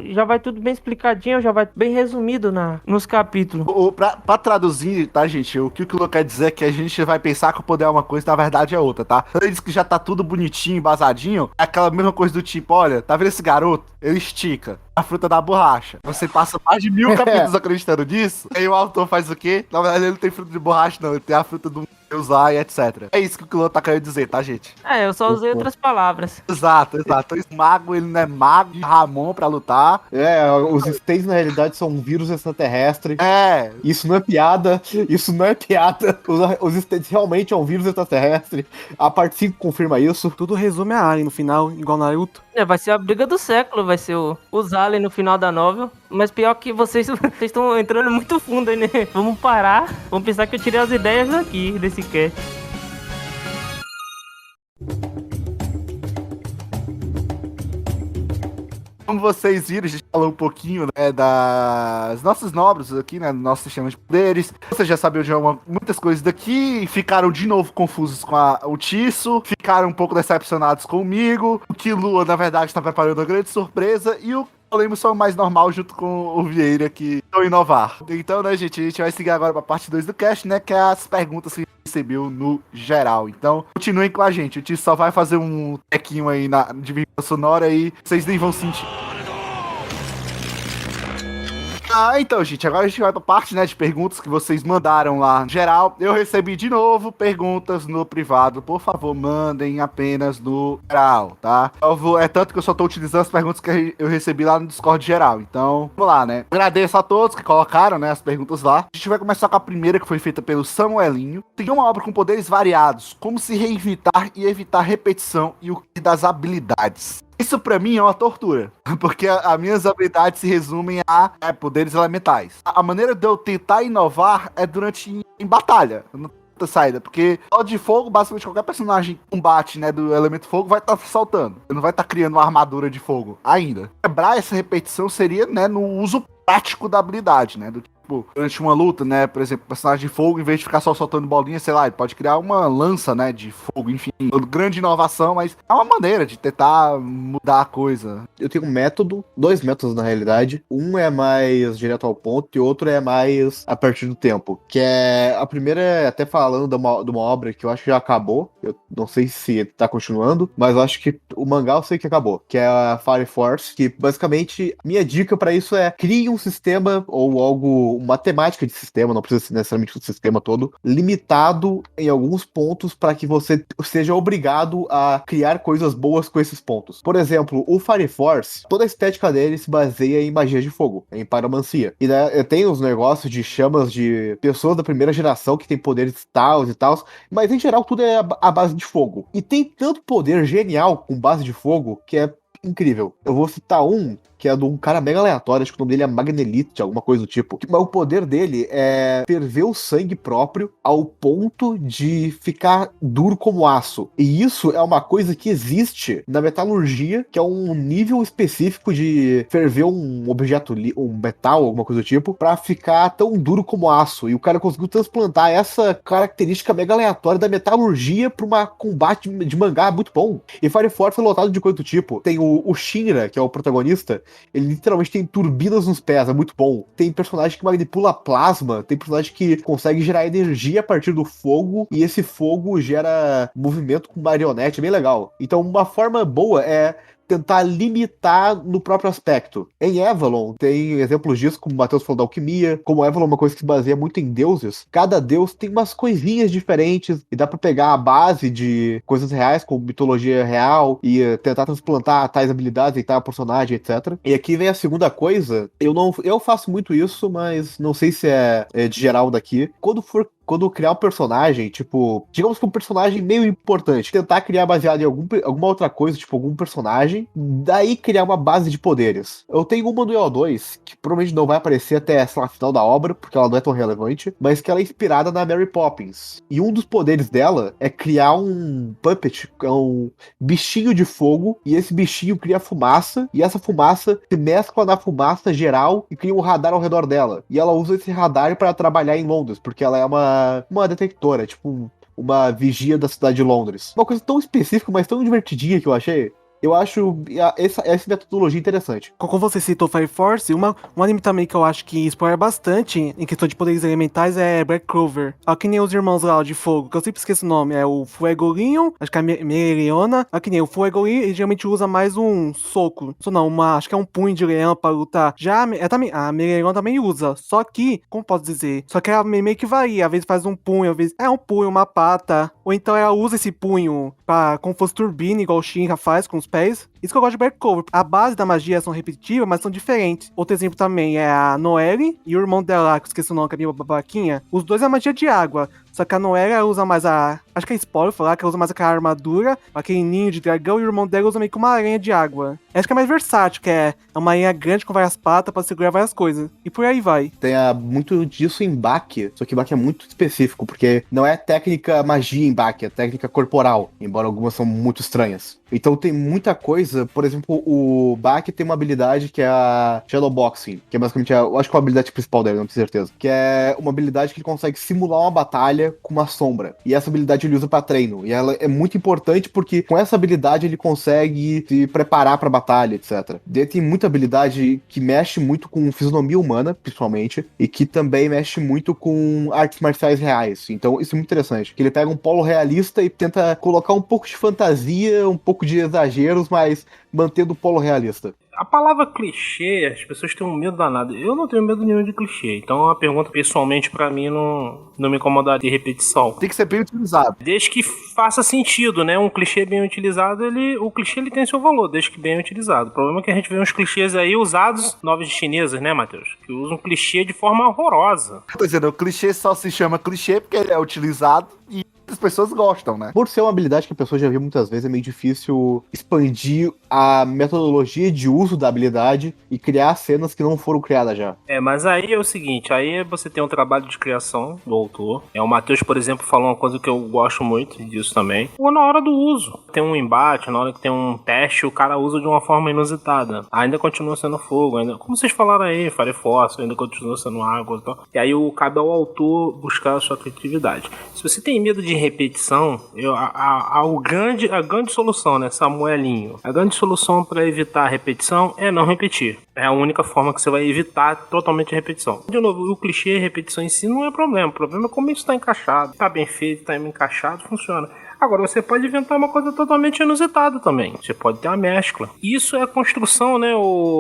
já vai tudo bem explicadinho, já vai bem resumido nos capítulos. Pra traduzir, tá, gente? O que o Killua quer dizer é que a gente vai pensar que o poder é uma coisa, na verdade é outra, tá? Ele diz que já tá tudo bonitinho, embasadinho. É aquela mesma coisa do tipo, olha, tá vendo esse garoto? Ele estica a fruta da borracha. Você passa mais de 1000 capítulos acreditando nisso. Aí o autor faz o quê? Na verdade ele não tem fruta de borracha, não. Ele tem a fruta do usar e etc. É isso que o Killua tá querendo dizer, tá, gente? Eu só usei outras palavras. Exato. Esse mago, ele não é mago de Ramon pra lutar. Os Stays na realidade são um vírus extraterrestre. É. Isso não é piada. Os Stays realmente é um vírus extraterrestre. A parte 5 confirma isso. Tudo resume a Alien no final, igual Naruto. Vai ser a briga do século, vai ser os aliens no final da novel. Mas pior que vocês estão entrando muito fundo aí, né? Vamos parar. Vamos pensar que eu tirei as ideias aqui desse cast. Como vocês viram, a gente falou um pouquinho, né, das nossas nobres aqui, né, do nosso sistema de poderes. Vocês já sabiam de muitas coisas daqui, ficaram de novo confusos com o Tisso, ficaram um pouco decepcionados comigo. O Killua, na verdade, está preparando uma grande surpresa e o Lemos só o mais normal junto com o Vieira que vão inovar. Então, né, gente, a gente vai seguir agora pra parte 2 do cast, né, que é as perguntas que a gente recebeu no geral. Então, continuem com a gente. O Tio só vai fazer um tequinho aí de vírgula sonora e vocês nem vão sentir. Então, gente, agora a gente vai pra parte, né, de perguntas que vocês mandaram lá no geral. Eu recebi de novo perguntas no privado. Por favor, mandem apenas no geral, tá? É tanto que eu só tô utilizando as perguntas que eu recebi lá no Discord geral. Então, vamos lá, né? Agradeço a todos que colocaram, né, as perguntas lá. A gente vai começar com a primeira, que foi feita pelo Samuelinho. Tem uma obra com poderes variados. Como se reinventar e evitar repetição e o que das habilidades? Isso pra mim é uma tortura, porque as minhas habilidades se resumem a poderes elementais. A maneira de eu tentar inovar é durante em batalha, não tem outra saída, porque só de fogo, basicamente qualquer personagem em combate, né, do elemento fogo vai estar saltando. Ele não vai estar criando uma armadura de fogo ainda. Quebrar essa repetição seria, né, no uso prático da habilidade, né, durante uma luta, né, por exemplo, o personagem de fogo, em vez de ficar só soltando bolinha, sei lá, ele pode criar uma lança, né, de fogo, enfim, grande inovação, mas é uma maneira de tentar mudar a coisa. Eu tenho dois métodos na realidade. Um é mais direto ao ponto e outro é mais a partir do tempo, que é, a primeira é até falando de uma obra que eu acho que já acabou, eu não sei se tá continuando, mas eu acho que o mangá eu sei que acabou, que é a Fire Force, que basicamente, minha dica pra isso é, crie um sistema ou algo uma temática de sistema, não precisa ser necessariamente o sistema todo, limitado em alguns pontos para que você seja obrigado a criar coisas boas com esses pontos. Por exemplo, o Fire Force, toda a estética dele se baseia em magia de fogo, em pyromancia. E né, tem os negócios de chamas de pessoas da primeira geração que tem poderes tals e tals, mas em geral tudo é a base de fogo. E tem tanto poder genial com base de fogo que é incrível. Eu vou citar um que é de um cara mega aleatório, acho que o nome dele é Magnelite, alguma coisa do tipo. Mas o poder dele é ferver o sangue próprio ao ponto de ficar duro como aço. E isso é uma coisa que existe na metalurgia, que é um nível específico de ferver um objeto, um metal, alguma coisa do tipo, pra ficar tão duro como aço. E o cara conseguiu transplantar essa característica mega aleatória da metalurgia pra uma combate de mangá muito bom. E Fire Force é lotado de coisa do tipo. Tem o Shinra, que é o protagonista, ele literalmente tem turbinas nos pés, é muito bom. Tem personagem que manipula plasma, tem personagem que consegue gerar energia a partir do fogo, e esse fogo gera movimento com marionete, é bem legal. Então uma forma boa é tentar limitar no próprio aspecto. Em Avalon, tem exemplos disso, como o Matheus falou da alquimia, como Avalon é uma coisa que se baseia muito em deuses. Cada deus tem umas coisinhas diferentes, e dá pra pegar a base de coisas reais, como mitologia real, e tentar transplantar tais habilidades, deitar o personagem, etc. E aqui vem a segunda coisa, eu faço muito isso, mas não sei se é de geral daqui. Quando criar um personagem, tipo, digamos que um personagem meio importante, tentar criar baseado em alguma outra coisa, tipo, algum personagem, daí criar uma base de poderes. Eu tenho uma do EO2, que provavelmente não vai aparecer até, sei lá, final da obra, porque ela não é tão relevante, mas que ela é inspirada na Mary Poppins. E um dos poderes dela é criar um puppet, é um bichinho de fogo, e esse bichinho cria fumaça, e essa fumaça se mescla na fumaça geral e cria um radar ao redor dela. E ela usa esse radar para trabalhar em Londres, porque ela é uma detectora, tipo uma vigia da cidade de Londres. Uma coisa tão específica, mas tão divertidinha que eu achei. Eu acho essa metodologia interessante. Como você citou Fire Force, um anime também que eu acho que explora bastante em questão de poderes elementais é Black Clover. Que nem os irmãos lá de fogo, que eu sempre esqueço o nome, é o Fuegolinho, acho que é a Meleona. Que nem o Fuegolinho, ele geralmente usa mais um soco. Acho que é um punho de leão pra lutar. Já a Meleona também usa, só que, como posso dizer? Só que ela meio que varia, às vezes faz um punho, às vezes é um punho, uma pata. Ou então ela usa esse punho como fosse turbina, igual o Shinra faz com os pés. Isso que eu gosto de Black Clover. A base da magia são repetitivas, mas são diferentes. Outro exemplo também é a Noelle e o irmão dela, que eu esqueci o nome, que é a minha babaquinha. Os dois é magia de água. Só que a Noelle usa mais acho que é spoiler falar que ela usa mais aquela armadura, aquele ninho de dragão, e o irmão dela usa meio que uma aranha de água. Acho que é mais versátil, que é uma aranha grande com várias patas pra segurar várias coisas. E por aí vai. Tem muito disso em Baki, só que Baki é muito específico, porque não é técnica magia em Baki, é técnica corporal, embora algumas são muito estranhas. Então tem muita coisa, por exemplo, o Baki tem uma habilidade que é a Shadowboxing, que é basicamente, eu acho que é a habilidade principal dele, não tenho certeza, que é uma habilidade que ele consegue simular uma batalha com uma sombra, e essa habilidade ele usa pra treino, e ela é muito importante porque com essa habilidade ele consegue se preparar pra batalha, etc. Ele tem muita habilidade que mexe muito com fisionomia humana, principalmente, e que também mexe muito com artes marciais reais, então isso é muito interessante, que ele pega um polo realista e tenta colocar um pouco de fantasia, um pouco de exageros, mas mantendo o polo realista. A palavra clichê, as pessoas têm um medo danado. Eu não tenho medo nenhum de clichê. Então a pergunta, pessoalmente, pra mim, não me incomodaria repetição. Tem que ser bem utilizado. Desde que faça sentido, né? Um clichê bem utilizado, o clichê ele tem seu valor, desde que bem utilizado. O problema é que a gente vê uns clichês aí usados, novas chinesas, né, Matheus? Que usam clichê de forma horrorosa. Tô dizendo, o clichê só se chama clichê porque ele é utilizado e as pessoas gostam, né? Por ser uma habilidade que a pessoa já viu muitas vezes, é meio difícil expandir a metodologia de uso da habilidade e criar cenas que não foram criadas já. Mas aí é o seguinte, aí você tem um trabalho de criação do autor. O Matheus, por exemplo, falou uma coisa que eu gosto muito disso também. Ou na hora do uso. Tem um embate, na hora que tem um teste, o cara usa de uma forma inusitada. Ainda continua sendo fogo, ainda, como vocês falaram aí, Fire Force, ainda continua sendo água e tal. E aí cabe ao autor buscar a sua criatividade. Se você tem medo de repetição, a grande solução, né, Samuelinho? A grande solução para evitar a repetição é não repetir. É a única forma que você vai evitar totalmente a repetição. De novo, o clichê, a repetição em si não é problema. O problema é como isso está encaixado. Está bem feito, está encaixado, funciona. Agora, você pode inventar uma coisa totalmente inusitada também. Você pode ter uma mescla. Isso é a construção, né,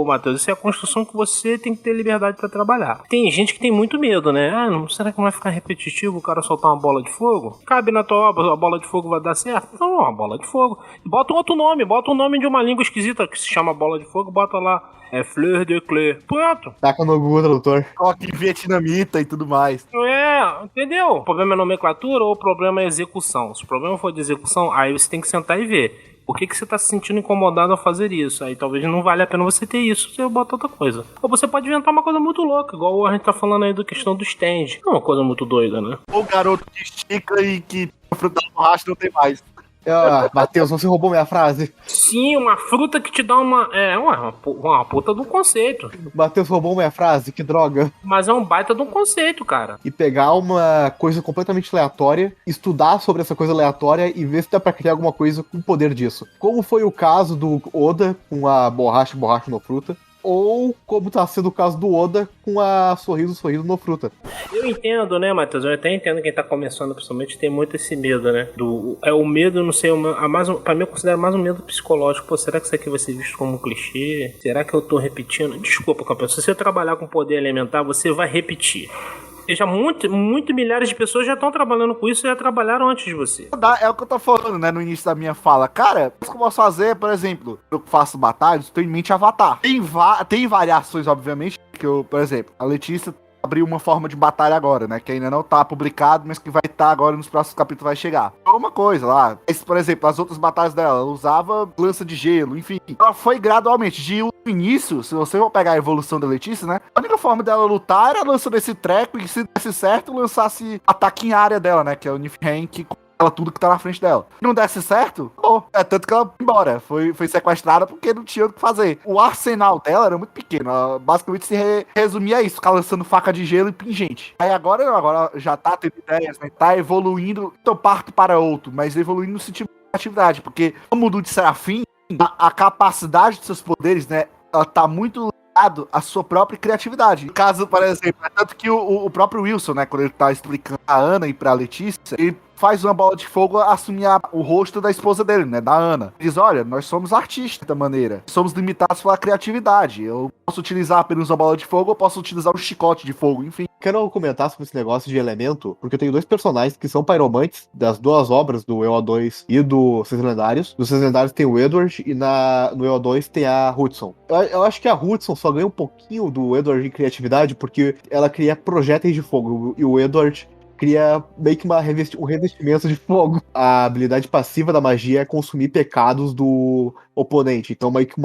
Matheus? Isso é a construção que você tem que ter liberdade pra trabalhar. Tem gente que tem muito medo, né? Será que não vai ficar repetitivo o cara soltar uma bola de fogo? Cabe na tua obra, a bola de fogo vai dar certo? Não, uma bola de fogo. Bota um outro nome, bota um nome de uma língua esquisita que se chama bola de fogo, bota lá. É Fleur de Clé. Pronto. Taca no Google Tradutor. Coloca em vietnamita e tudo mais. Entendeu? O problema é nomenclatura ou o problema é execução? Se o problema for de execução, aí você tem que sentar e ver. Por que você tá se sentindo incomodado ao fazer isso? Aí talvez não valha a pena você ter isso, você bota outra coisa. Ou você pode inventar uma coisa muito louca, igual a gente tá falando aí da questão do stand. É uma coisa muito doida, né? Ou o garoto que estica e que a fruta da borracha não tem mais. Matheus, você roubou minha frase. Sim, uma fruta que te dá uma puta de um conceito. Matheus roubou minha frase, que droga. Mas é um baita de um conceito, cara. E pegar uma coisa completamente aleatória, estudar sobre essa coisa aleatória e ver se dá pra criar alguma coisa com o poder disso. Como foi o caso do Oda com a borracha no fruta. Ou como tá sendo o caso do Oda com a sorriso no fruta. Eu entendo, né, Matheus? Eu até entendo quem tá começando, principalmente, tem muito esse medo, né? É o medo, não sei, pra mim eu considero mais um medo psicológico. Pô, será que isso aqui vai ser visto como um clichê? Será que eu tô repetindo? Desculpa, campeão, se você trabalhar com poder elementar, você vai repetir. Já muito milhares de pessoas já estão trabalhando com isso e já trabalharam antes de você. É o que eu tô falando, né, no início da minha fala. Cara, o que eu posso fazer, por exemplo, eu faço batalhas, tenho em mente Avatar. Tem variações, obviamente, que eu, por exemplo, a Letícia abriu uma forma de batalha agora, né, que ainda não tá publicado, mas que vai estar agora nos próximos capítulos, vai chegar. Uma coisa lá, por exemplo, as outras batalhas dela, ela usava lança de gelo, enfim. Ela foi gradualmente, de início, se você for pegar a evolução da Letícia, né, a única forma dela lutar era lançando esse treco e se desse certo, lançasse ataque em área dela, né, que é o Niflheim, que ela tudo que tá na frente dela. Se não desse certo, tanto que ela foi embora. Foi sequestrada porque não tinha o que fazer. O arsenal dela era muito pequeno. Ela basicamente se resumia a isso, ficar lançando faca de gelo e pingente. Aí agora já tá tendo ideias, né? Tá evoluindo, então parto para outro, mas evoluindo no sentido de atividade, porque como o de Serafim, a capacidade de seus poderes, né, ela tá muito ligado à sua própria criatividade. No caso, por exemplo, é tanto que o próprio Wilson, né, quando ele tá explicando a Ana e pra Letícia, ele faz uma bola de fogo assumir o rosto da esposa dele, né, da Ana. Ele diz, olha, nós somos artistas da maneira. Somos limitados pela criatividade. Eu posso utilizar apenas uma bola de fogo, eu posso utilizar um chicote de fogo, enfim. Quero comentar sobre esse negócio de elemento, porque eu tenho dois personagens que são pyromantes das duas obras, do EO2 e do Seis Lendários. Dos Seis Lendários tem o Edward e no EO2 tem a Hudson. Eu acho que a Hudson só ganha um pouquinho do Edward em criatividade, porque ela cria projéteis de fogo, e o Edward cria meio que um revestimento de fogo. A habilidade passiva da magia é consumir pecados do oponente. Então, meio que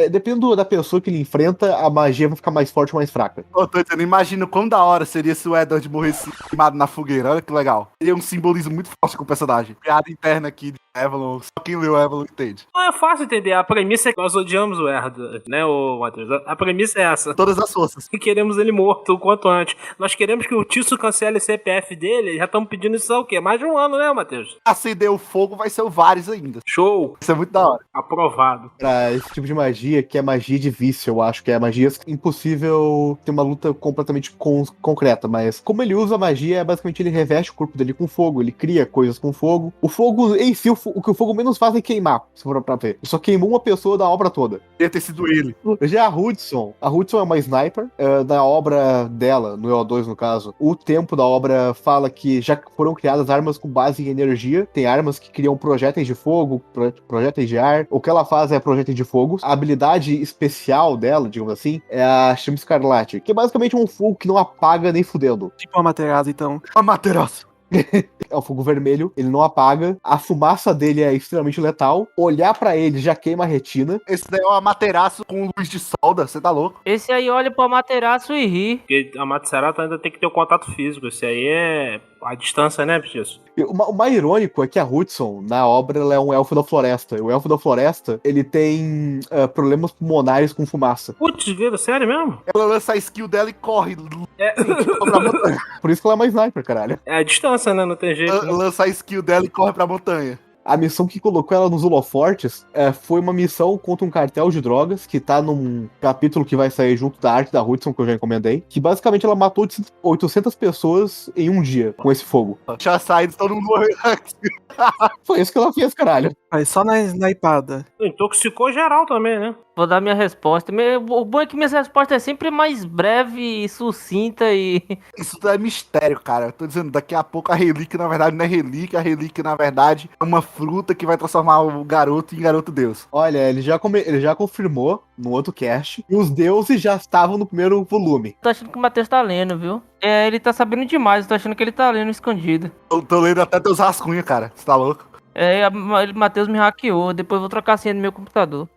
dependendo da pessoa que ele enfrenta, a magia vai ficar mais forte ou mais fraca. Eu tô dizendo, imagina quão da hora seria se o Edward morresse queimado na fogueira. Olha que legal. Seria um simbolismo muito forte com o personagem. Piada interna aqui de Avalon. Só quem leu Avalon entende. Não é fácil entender. A premissa é que nós odiamos o Edward, né, Matheus? A premissa é essa. Todas as forças. E queremos ele morto o quanto antes. Nós queremos que o Tício cancele o CPF dele. Já estamos pedindo isso há o quê? Mais de um ano, né, Matheus? Acender o fogo vai ser o Varys ainda. Show! Isso é muito da hora. Aprovado. Pra esse tipo de magia, que é magia de vício, eu acho que é magia impossível ter uma luta completamente concreta, mas como ele usa a magia, basicamente ele reveste o corpo dele com fogo, ele cria coisas com fogo. O fogo em si, o que o fogo menos faz é queimar, se for pra ver. Ele só queimou uma pessoa da obra toda. Ia ter sido ele. Já a Hudson é uma sniper, da obra dela, no EO2 no caso, o tempo da obra fala que já foram criadas armas com base em energia, tem armas que criam projéteis de fogo, projéteis de ar, o que ela faz é projéteis de fogo. A habilidade especial dela, digamos assim, é a Chama Escarlate, que é basicamente um fogo que não apaga nem fudendo. Tipo a Materazzi, então. A Materaço. É um fogo vermelho, ele não apaga, a fumaça dele é extremamente letal, olhar pra ele já queima a retina. Esse daí é o Amaterasu com luz de solda, você tá louco? Esse aí olha pro Amaterasu e ri. Porque a Matsuerata ainda tem que ter o contato físico. Esse aí é a distância, né, Pichiço? O mais irônico é que a Hudson, na obra, ela é um elfo da floresta. E o elfo da floresta, ele tem problemas pulmonares com fumaça. Putz, vida, sério mesmo? Ela lança a skill dela e corre. Por isso que ela é uma sniper, caralho. É a distância, né? Não tem jeito. Né? Lança a skill dela e corre pra montanha. A missão que colocou ela nos holofortes foi uma missão contra um cartel de drogas, que tá num capítulo que vai sair junto da arte da Hudson, que eu já encomendei, que basicamente ela matou 800 pessoas em um dia com esse fogo. Já saído, todo mundo morreu antes. Foi isso que ela fez, caralho. Aí só na snipada. Intoxicou geral também, né? Vou dar minha resposta. O bom é que minhas respostas é sempre mais breve e sucinta e. Isso é mistério, cara. Eu tô dizendo, daqui a pouco a relíquia, na verdade, não é relíquia. A relíquia, na verdade, é uma fruta que vai transformar o garoto em garoto deus. Olha, ele já confirmou no outro cast que os deuses já estavam no primeiro volume. Tô achando que o Matheus tá lendo, viu? É, ele tá sabendo demais. Tô achando que ele tá lendo escondido. Eu tô lendo até teus rascunhos, cara. Você tá louco? É, o Matheus me hackeou. Depois eu vou trocar a senha do meu computador.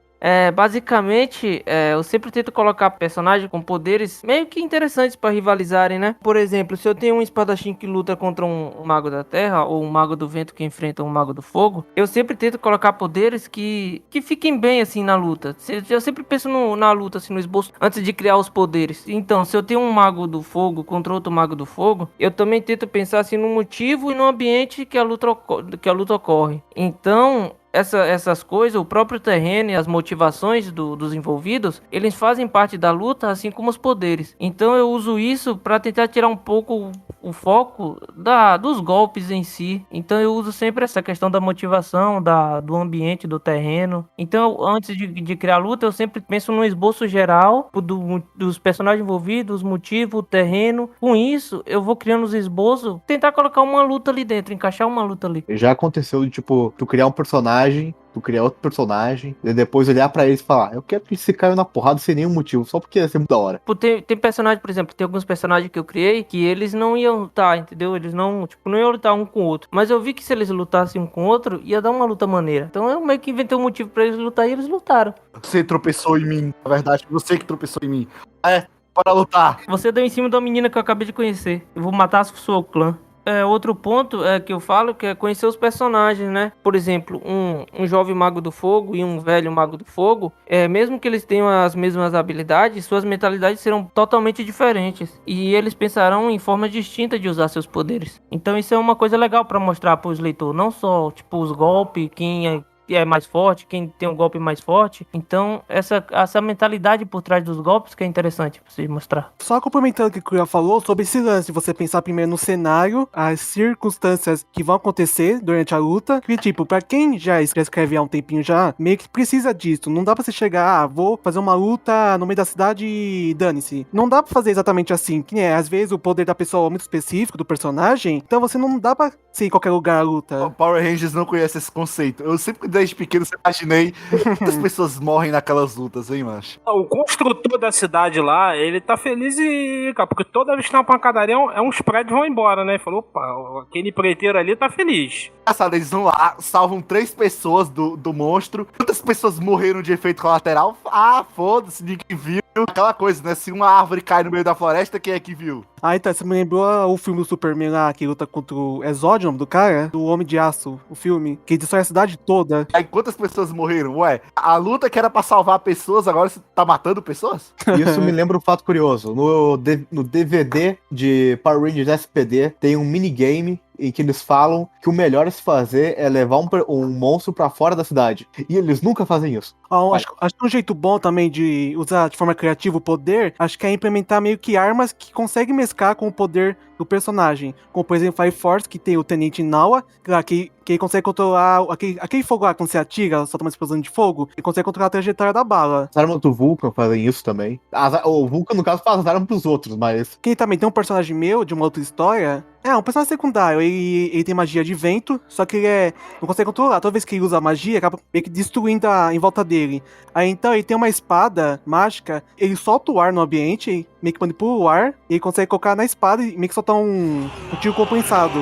Basicamente, eu sempre tento colocar personagens com poderes meio que interessantes pra rivalizarem, né? Por exemplo, se eu tenho um espadachim que luta contra um mago da terra, ou um mago do vento que enfrenta um mago do fogo, eu sempre tento colocar poderes que fiquem bem, assim, na luta. Eu sempre penso na luta, assim, no esboço, antes de criar os poderes. Então, se eu tenho um mago do fogo contra outro mago do fogo, eu também tento pensar, assim, no motivo e no ambiente que a luta ocorre. Então, essas coisas, o próprio terreno e as motivações dos envolvidos, eles fazem parte da luta, assim como os poderes. Então eu uso isso para tentar tirar um pouco o foco dos golpes em si. Então eu uso sempre essa questão da motivação, do ambiente, do terreno. Então antes de criar a luta, eu sempre penso no esboço geral dos personagens envolvidos, os motivos, o terreno. Com isso, eu vou criando os esboços, tentar colocar uma luta ali dentro, encaixar uma luta ali. Já aconteceu de, tipo, tu criar um personagem, tu criar outro personagem, e depois olhar pra eles e falar, eu quero que esse cara na porrada sem nenhum motivo, só porque ia ser muito da hora. Tem personagem, por exemplo, tem alguns personagens que eu criei que eles não iam lutar, entendeu? Eles não iam lutar um com o outro. Mas eu vi que se eles lutassem um com o outro, ia dar uma luta maneira. Então eu meio que inventei um motivo pra eles lutar e eles lutaram. Você tropeçou em mim, na verdade, você que tropeçou em mim. Bora lutar. Você deu em cima da menina que eu acabei de conhecer. Eu vou matar a sua clã. Outro ponto que eu falo que é conhecer os personagens, né? Por exemplo, um jovem mago do fogo e um velho mago do fogo, mesmo que eles tenham as mesmas habilidades, suas mentalidades serão totalmente diferentes e eles pensarão em formas distintas de usar seus poderes. Então isso é uma coisa legal para mostrar para os leitores, não só tipo os golpes, quem é mais forte, quem tem um golpe mais forte. Então, essa mentalidade por trás dos golpes que é interessante pra você mostrar. Só complementando o que o Kuya falou sobre esse lance de você pensar primeiro no cenário, as circunstâncias que vão acontecer durante a luta. Que, tipo, pra quem já escreve há um tempinho já, meio que precisa disso. Não dá pra você chegar, vou fazer uma luta no meio da cidade e dane-se. Não dá pra fazer exatamente assim. Que às vezes o poder da pessoa é muito específico, do personagem. Então você não dá pra ser em qualquer lugar a luta. O Power Rangers não conhece esse conceito. Eu sempre, desde pequeno, imaginei quantas pessoas morrem naquelas lutas, hein, mancho? O construtor da cidade lá, ele tá feliz cara, porque toda vez que tem uma pancadaria, uns prédios vão embora, né? Ele falou, opa, aquele empreiteiro ali tá feliz. Engraçado, eles vão lá, salvam 3 pessoas do monstro. Quantas pessoas morreram de efeito colateral? Foda-se, ninguém viu. Aquela coisa, né? Se uma árvore cai no meio da floresta, quem é que viu? Então, você me lembrou o filme do Superman lá, que luta contra o Exódio, o nome do cara? Do Homem de Aço, o filme, que destrói a cidade toda. Aí quantas pessoas morreram? Ué, a luta que era pra salvar pessoas, agora você tá matando pessoas? Isso me lembra um fato curioso. No DVD de Power Rangers SPD tem um minigame em que eles falam que o melhor a se fazer é levar um monstro pra fora da cidade. E eles nunca fazem isso. Acho que um jeito bom também de usar de forma criativa o poder, acho que é implementar meio que armas que conseguem mesclar com o poder do personagem. Como, por exemplo, Fire Force, que tem o Tenente Nawa, que ele consegue controlar aquele fogo lá, quando você atira, solta uma explosão de fogo, ele consegue controlar a trajetória da bala. As armas do Vulcan fazem isso também. O Vulcan, no caso, faz as armas pros outros, mas... Quem também tem um personagem meu, de uma outra história, um personagem secundário. Ele tem magia de vento, só que ele não consegue controlar. Toda vez que ele usa a magia, acaba meio que destruindo em volta dele. Aí então ele tem uma espada mágica, ele solta o ar no ambiente, meio que manipula o ar, e ele consegue colocar na espada e meio que soltar um tiro compensado.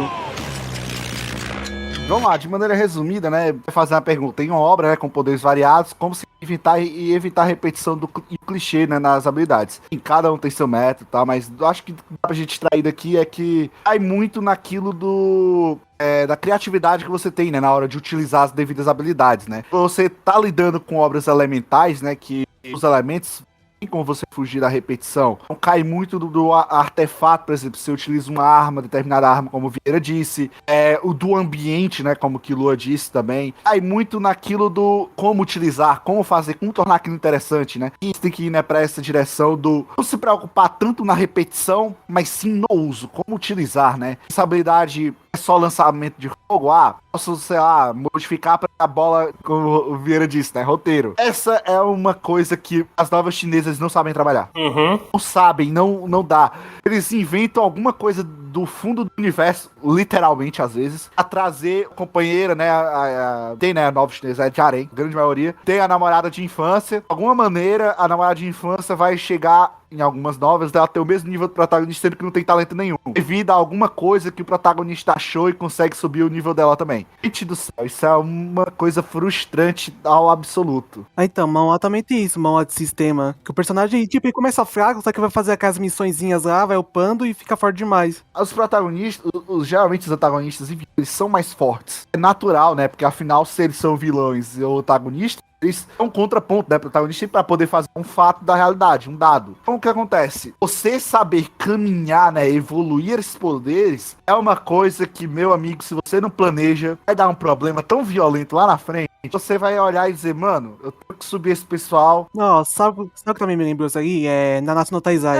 Vamos lá, de maneira resumida, né? Fazer uma pergunta. Tem uma obra, né, com poderes variados, como se evitar a repetição do clichê, né, nas habilidades. Cada um tem seu método, tá? Mas eu acho que dá pra gente extrair daqui é que cai muito naquilo da criatividade que você tem, né, na hora de utilizar as devidas habilidades, né? Você tá lidando com obras elementais, né, que os elementos tem como você fugir da repetição. Não cai muito do artefato, por exemplo, se você utiliza uma arma, determinada arma, como o Vieira disse, o do ambiente, né, como que Lua disse também. Cai muito naquilo do como utilizar, como fazer, como tornar aquilo interessante, né? E você tem que ir, né, pra essa direção do não se preocupar tanto na repetição, mas sim no uso, como utilizar, né? Essa habilidade é só lançamento de fogo, posso, sei lá, modificar pra a bola, como o Vieira disse, né? Roteiro. Essa é uma coisa que as novas chinesas não sabem trabalhar. Não sabem, não dá. Eles inventam alguma coisa do fundo do universo, literalmente, às vezes, a trazer a companheira, né? Tem, né, a nova chinesa, de harém, grande maioria. Tem a namorada de infância. De alguma maneira, a namorada de infância vai chegar em algumas novas, dela ter o mesmo nível do protagonista, sendo que não tem talento nenhum. Devido a alguma coisa que o protagonista achou e consegue subir o nível dela também. Gente do céu, isso é uma coisa frustrante ao absoluto. Então, Manhwa também tem isso, Manhwa de sistema. Que o personagem, tipo, ele começa fraco, só que vai fazer aquelas missõezinhas lá, vai upando e fica forte demais. Os protagonistas, geralmente os antagonistas, eles são mais fortes. É natural, né? Porque afinal, se eles são vilões e o antagonista, eles são um contraponto, né? Protagonista para poder fazer um fato da realidade, um dado. Então o que acontece? Você saber caminhar, né? Evoluir esses poderes é uma coisa que, meu amigo, se você não planeja, vai dar um problema tão violento lá na frente. Você vai olhar e dizer, mano, eu tenho que subir esse pessoal. Nossa, sabe o que também me lembrou isso aí? É Nanatsu no Taizai.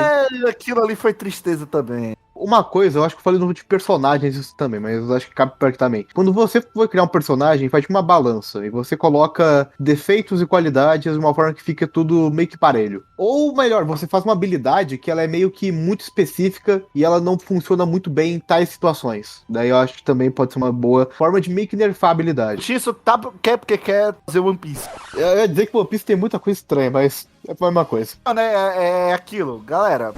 Aquilo ali foi tristeza também. Uma coisa, eu acho que eu falei no de personagens isso também, mas eu acho que cabe perfeitamente. Quando você for criar um personagem, faz uma balança, e você coloca defeitos e qualidades de uma forma que fica tudo meio que parelho. Ou melhor, você faz uma habilidade que ela é meio que muito específica e ela não funciona muito bem em tais situações. Daí eu acho que também pode ser uma boa forma de meio que nerfar a habilidade. Isso tá porque quer fazer One Piece. Eu ia dizer que o One Piece tem muita coisa estranha, mas é a mesma coisa. Mano, é aquilo, galera.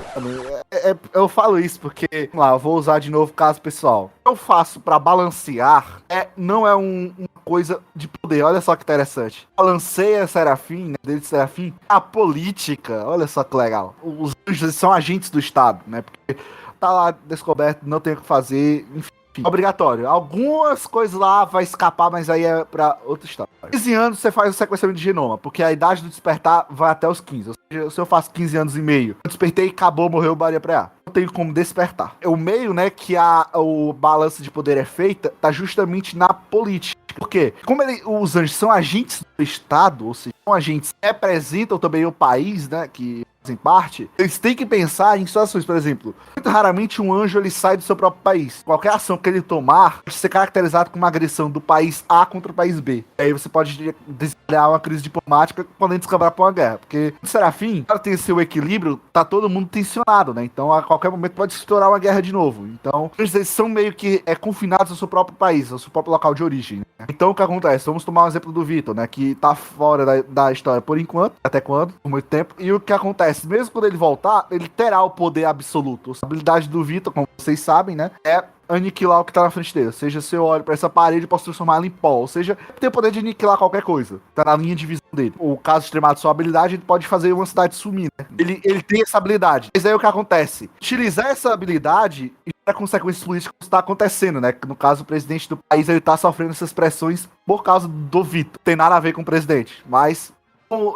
Eu falo isso porque, vamos lá, eu vou usar de novo o caso pessoal. O que eu faço pra balancear não é uma coisa de poder. Olha só que interessante. Balanceia Serafim, né, dele de Serafim, a política. Olha só que legal. Os anjos são agentes do Estado, né? Porque tá lá descoberto, não tem o que fazer, enfim. Obrigatório. Algumas coisas lá vai escapar, mas aí é pra outra história. 15 anos você faz o sequenciamento de genoma, porque a idade do despertar vai até os 15. Ou seja, se eu faço 15 anos e meio, eu despertei, acabou, morreu o Baria Preá. Não tenho como despertar. O meio, né, que o balanço de poder é feita, tá justamente na política. Por quê? Como os anjos são agentes do Estado, ou seja, são agentes que representam também o país, né, que em parte, eles têm que pensar em situações, por exemplo, muito raramente um anjo ele sai do seu próprio país. Qualquer ação que ele tomar pode ser caracterizado como uma agressão do país A contra o país B. E aí você pode desencadear uma crise diplomática podendo descambar para uma guerra. Porque o Serafim, para ter seu equilíbrio, tá todo mundo tensionado, né? Então a qualquer momento pode estourar uma guerra de novo. Então eles são meio que confinados ao seu próprio país, ao seu próprio local de origem. Né? Então o que acontece? Vamos tomar um exemplo do Vitor, né? Que tá fora da história por enquanto, até quando? Por muito tempo. E o que acontece? Mesmo quando ele voltar, ele terá o poder absoluto. A habilidade do Vitor, como vocês sabem, né? É aniquilar o que tá na frente dele. Ou seja, se eu olho pra essa parede, eu posso transformar ela em pó. Ou seja, tem o poder de aniquilar qualquer coisa. Tá na linha de visão dele. O caso extremado de sua habilidade, ele pode fazer uma cidade sumir, né? Ele tem essa habilidade. Mas aí o que acontece? Utilizar essa habilidade e a consequências políticas está acontecendo, né? No caso, o presidente do país, ele tá sofrendo essas pressões por causa do Vitor. Tem nada a ver com o presidente. Mas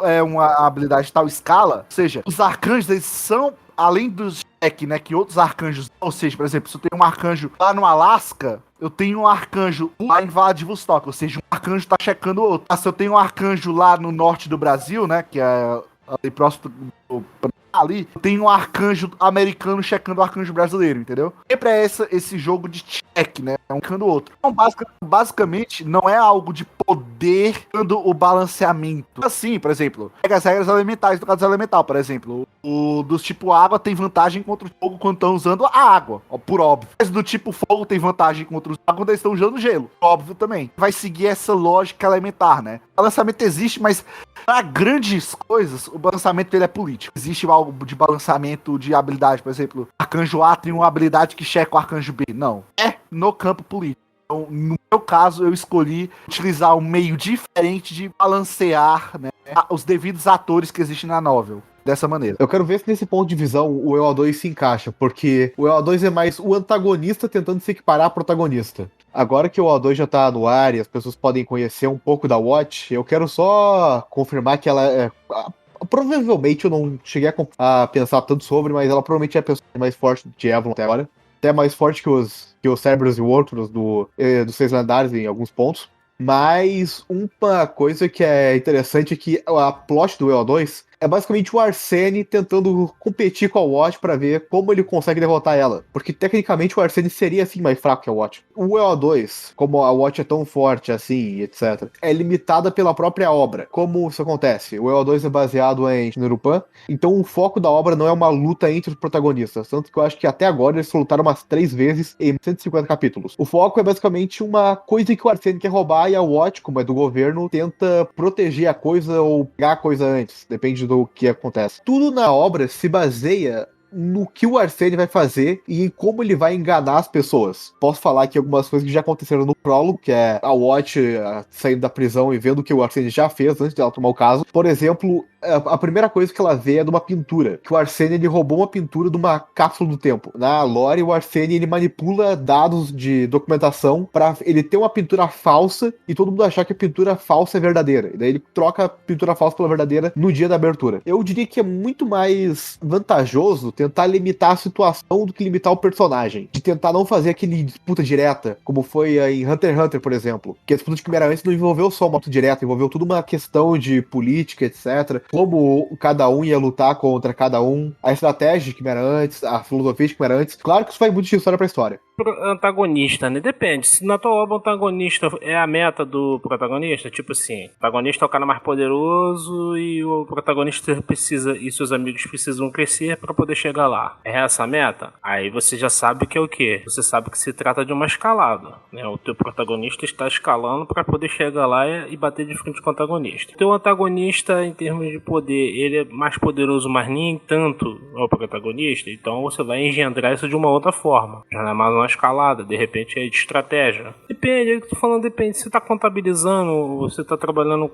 é uma habilidade de tal escala, ou seja, os arcanjos, eles são, além dos check, né, que outros arcanjos, ou seja, por exemplo, se eu tenho um arcanjo lá no Alasca, eu tenho um arcanjo lá em Vladivostok, ou seja, um arcanjo tá checando o outro. Se eu tenho um arcanjo lá no norte do Brasil, né, que é ali próximo ali, tem um arcanjo americano checando o arcanjo brasileiro, entendeu? Sempre é esse jogo de check, né? Um checando o outro. Então, basicamente, não é algo de poder dando o balanceamento. Assim, por exemplo, pega as regras elementais do caso elemental, por exemplo. O dos tipo água tem vantagem contra o fogo quando estão usando a água, por óbvio. Mas do tipo fogo tem vantagem contra os água quando eles estão usando gelo, óbvio também. Vai seguir essa lógica elementar, né? O balanceamento existe, mas para grandes coisas, o balanceamento dele é político. Existe algo de balanceamento de habilidade, por exemplo, arcanjo A tem uma habilidade que checa o arcanjo B. Não. É no campo político. Então, no meu caso, eu escolhi utilizar um meio diferente de balancear, né, os devidos atores que existem na novel. Dessa maneira. Eu quero ver se nesse ponto de visão o EO2 se encaixa, porque o EO2 é mais o antagonista tentando se equiparar ao protagonista. Agora que o EO2 já tá no ar e as pessoas podem conhecer um pouco da Watch, eu quero só confirmar que ela é... provavelmente eu não cheguei a pensar tanto sobre, mas ela provavelmente é a pessoa mais forte de Avalon até agora. Até mais forte que os Cerberus e outros dos Seis Lendários em alguns pontos. Mas uma coisa que é interessante é que a plot do EO2 é basicamente o Arsene tentando competir com a Watch pra ver como ele consegue derrotar ela. Porque tecnicamente o Arsene seria assim mais fraco que a Watch. O EO2, como a Watch é tão forte assim, etc., é limitada pela própria obra. Como isso acontece? O EO2 é baseado em Shinrupan, então o foco da obra não é uma luta entre os protagonistas. Tanto que eu acho que até agora eles lutaram umas 3 vezes em 150 capítulos. O foco é basicamente uma coisa que o Arsene quer roubar e a Watch, como é do governo, tenta proteger a coisa ou pegar a coisa antes. Depende do que acontece. Tudo na obra se baseia no que o Arsene vai fazer e em como ele vai enganar as pessoas. Posso falar aqui algumas coisas que já aconteceram no prólogo, que é a Watch saindo da prisão e vendo o que o Arsene já fez antes dela tomar o caso. Por exemplo, a primeira coisa que ela vê é de uma pintura, que o Arsene ele roubou uma pintura de uma cápsula do tempo. Na lore, o Arsene ele manipula dados de documentação para ele ter uma pintura falsa e todo mundo achar que a pintura falsa é verdadeira. E daí ele troca a pintura falsa pela verdadeira no dia da abertura. Eu diria que é muito mais vantajoso tentar limitar a situação do que limitar o personagem. De tentar não fazer aquele disputa direta, como foi em Hunter x Hunter, por exemplo. Que a disputa de Quimera antes não envolveu só uma luta direta, envolveu toda uma questão de política, etc. Como cada um ia lutar contra cada um, a estratégia de Quimera antes, a filosofia de Quimera antes. Claro que isso vai muito de história pra história. Antagonista, né? Depende. Se na tua obra o antagonista é a meta do protagonista, tipo assim, o protagonista é o cara mais poderoso e o protagonista precisa, e seus amigos precisam crescer pra poder chegar lá. É essa a meta? Aí você já sabe que é o quê? Você sabe que se trata de uma escalada, né? O teu protagonista está escalando pra poder chegar lá e bater de frente com o antagonista. O teu antagonista, em termos de poder, ele é mais poderoso, mas nem tanto é o protagonista, então você vai engendrar isso de uma outra forma. Já não é mais uma escalada, de repente é de estratégia. Depende, eu tô falando, depende. Se você tá contabilizando, você tá trabalhando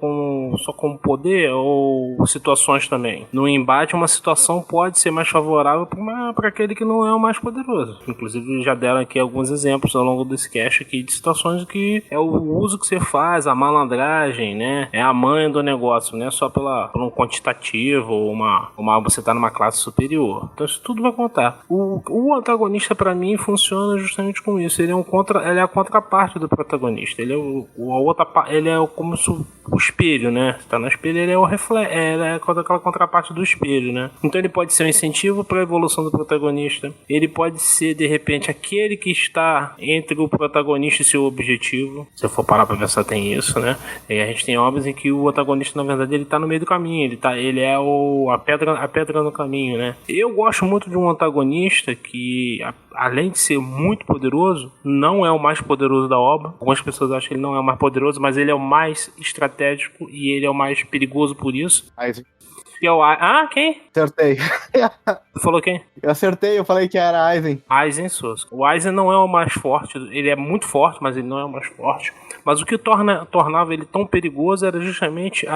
só com poder ou situações também. No embate, uma situação pode ser mais favorável para aquele que não é o mais poderoso. Inclusive, já deram aqui alguns exemplos ao longo desse cast aqui de situações que é o uso que você faz, a malandragem, né? É a manha do negócio, não é só por um quantitativo ou você tá numa classe superior. Então isso tudo vai contar. O antagonista, para mim, funciona justamente com isso. Ele é a contraparte do protagonista. Ele é como se o espelho, né? Você tá no espelho, ele é aquela contraparte do espelho, né? Então ele pode ser um incentivo para a evolução do protagonista. Ele pode ser, de repente, aquele que está entre o protagonista e seu objetivo. Se eu for parar pra pensar, tem isso, né? E a gente tem obras em que o antagonista, na verdade, ele tá no meio do caminho. Ele é a pedra no caminho, né? Eu gosto muito de um antagonista que, além de ser muito poderoso, não é o mais poderoso da obra. Algumas pessoas acham que ele não é o mais poderoso, mas ele é o mais estratégico e ele é o mais perigoso por isso. Que é o quem? Acertei. Tu falou quem? Eu acertei, eu falei que era Aizen. Aizen Sosca. O Aizen não é o mais forte, ele é muito forte, mas ele não é o mais forte. Mas o que tornava ele tão perigoso era justamente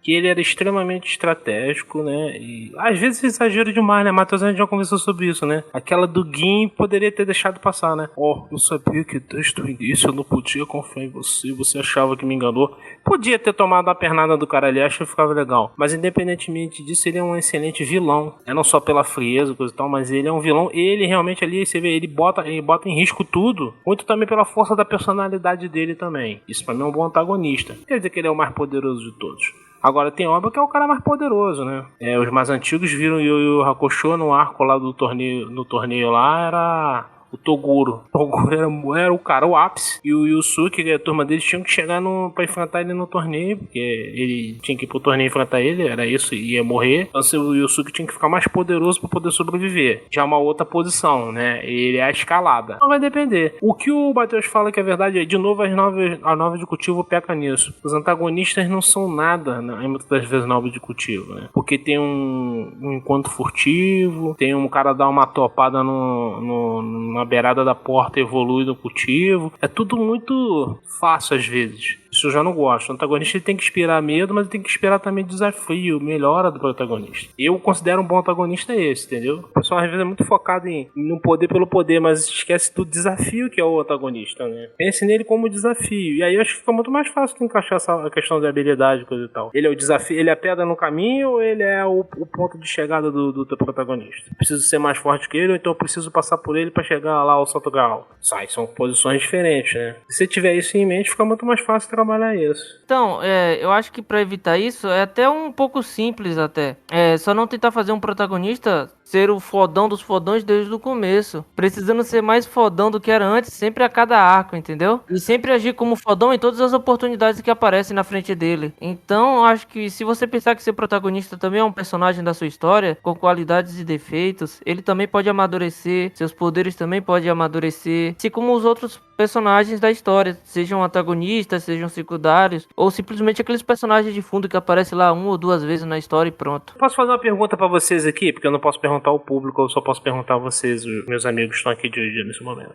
que ele era extremamente estratégico, né? E às vezes exagero demais, né? Matheus, a gente já conversou sobre isso, né? Aquela do Gin poderia ter deixado passar, né? Eu sabia que desde o início eu não podia confiar em você achava que me enganou. Podia ter tomado a pernada do cara ali, acho que ficava legal. Mas independentemente disso, ele é um excelente vilão. É não só pela frieza, coisa e tal, mas ele é um vilão. Ele realmente ali, você vê, ele bota em risco tudo. Muito também pela força da personalidade dele também. Isso pra mim é um bom antagonista. Quer dizer que ele é o mais poderoso de todos. Agora tem obra que é o cara mais poderoso, né? Os mais antigos viram Yu Yu Hakusho no arco lá do torneio. No torneio lá era o Toguro. O Toguro era o cara, o ápice. E o Yusuke e a turma deles tinham que chegar pra enfrentar ele no torneio. Porque ele tinha que ir pro torneio enfrentar ele. Era isso, ia morrer. Então o Yusuke tinha que ficar mais poderoso pra poder sobreviver. Já é uma outra posição, né? Ele é a escalada. Então vai depender. O que o Matheus fala que é verdade é, de novo, a nova de cultivo peca nisso. Os antagonistas não são nada, né? Muitas das vezes nova de cultivo, né? Porque tem um encontro furtivo, tem um cara dar uma topada na na beirada da porta evolui no cultivo. É tudo muito fácil às vezes. Isso eu já não gosto. O antagonista ele tem que inspirar medo, mas ele tem que inspirar também desafio, melhora do protagonista. Eu considero um bom antagonista esse, entendeu? O pessoal às vezes é muito focado no poder pelo poder, mas esquece do desafio que é o antagonista, né? Pense nele como desafio. E aí eu acho que fica muito mais fácil de encaixar essa questão de habilidade, coisa e tal. Ele é o desafio, ele é a pedra no caminho ou ele é o ponto de chegada do teu protagonista? Preciso ser mais forte que ele ou então eu preciso passar por ele pra chegar lá ao Santo Graal? São posições diferentes, né? Se você tiver isso em mente, fica muito mais fácil trabalhar isso. Então, eu acho que pra evitar isso é até um pouco simples até. Só não tentar fazer um protagonista ser o fodão dos fodões desde o começo. Precisando ser mais fodão do que era antes, sempre a cada arco, entendeu? E sempre agir como fodão em todas as oportunidades que aparecem na frente dele. Então, eu acho que se você pensar que ser protagonista também é um personagem da sua história, com qualidades e defeitos, ele também pode amadurecer, seus poderes também podem amadurecer, assim como os outros personagens da história, sejam antagonistas, sejam secundários, ou simplesmente aqueles personagens de fundo que aparecem lá 1 ou 2 vezes na história e pronto. Posso fazer uma pergunta pra vocês aqui? Porque eu não posso perguntar ao público, eu só posso perguntar a vocês, os meus amigos que estão aqui de hoje nesse momento.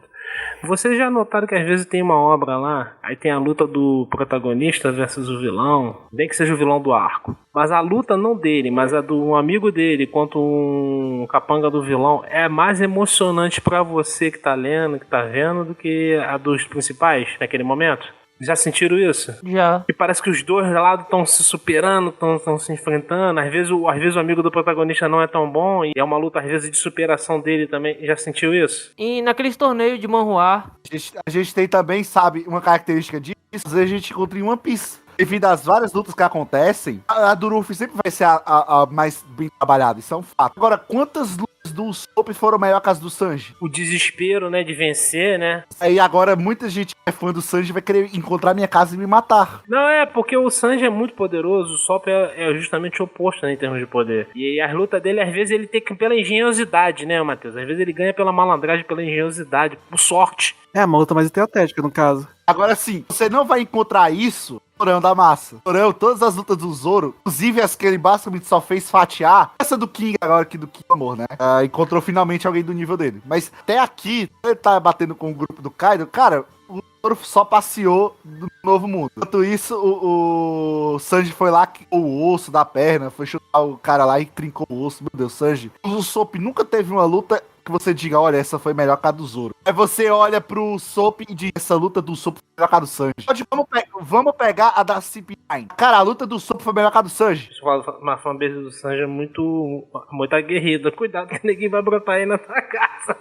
Vocês já notaram que às vezes tem uma obra lá, aí tem a luta do protagonista versus o vilão, nem que seja o vilão do arco. Mas a luta não dele, mas a do um amigo dele contra um capanga do vilão é mais emocionante pra você que tá lendo, que tá vendo, do que a dos principais naquele momento? Já sentiram isso? Já. E parece que os dois lados estão se superando, estão se enfrentando. Às vezes o amigo do protagonista não é tão bom e é uma luta às vezes de superação dele também. Já sentiu isso? E naqueles torneios de manhua. A gente tem também, sabe, uma característica disso, às vezes a gente encontra em One Piece. Devido às várias lutas que acontecem, a do Luffy sempre vai ser a mais bem trabalhada, isso é um fato. Agora, quantas lutas do Usopp foram melhor que as do Sanji? O desespero, né, de vencer, né? Aí agora muita gente que é fã do Sanji vai querer encontrar minha casa e me matar. Não, porque o Sanji é muito poderoso, o Usopp é justamente o oposto, né, em termos de poder. E as lutas dele, às vezes, ele tem que ir pela engenhosidade, né, Matheus? Às vezes ele ganha pela malandragem, pela engenhosidade, por sorte. É uma luta mais estratégica, no caso. Agora sim, você não vai encontrar isso no Zorão da Massa. Zorão, todas as lutas do Zoro, inclusive as que ele basicamente só fez fatiar, essa do King agora, que do King Amor, né? Encontrou finalmente alguém do nível dele. Mas até aqui, ele tá batendo com o grupo do Kaido, cara, o Zoro só passeou do novo mundo. Enquanto isso, o Sanji foi lá, quicou o osso da perna, foi chutar o cara lá e trincou o osso. Meu Deus, Sanji. O Usopp nunca teve uma luta que você diga, olha, essa foi melhor que a do Zoro. Aí você olha pro Usopp e diz, essa luta do Usopp foi melhor que a do Sanji. Vamos pegar a da CP9. Cara, a luta do Usopp foi melhor que a do Sanji. Uma fanbase do Sanji é muito aguerrida. Cuidado que ninguém vai brotar aí na tua casa.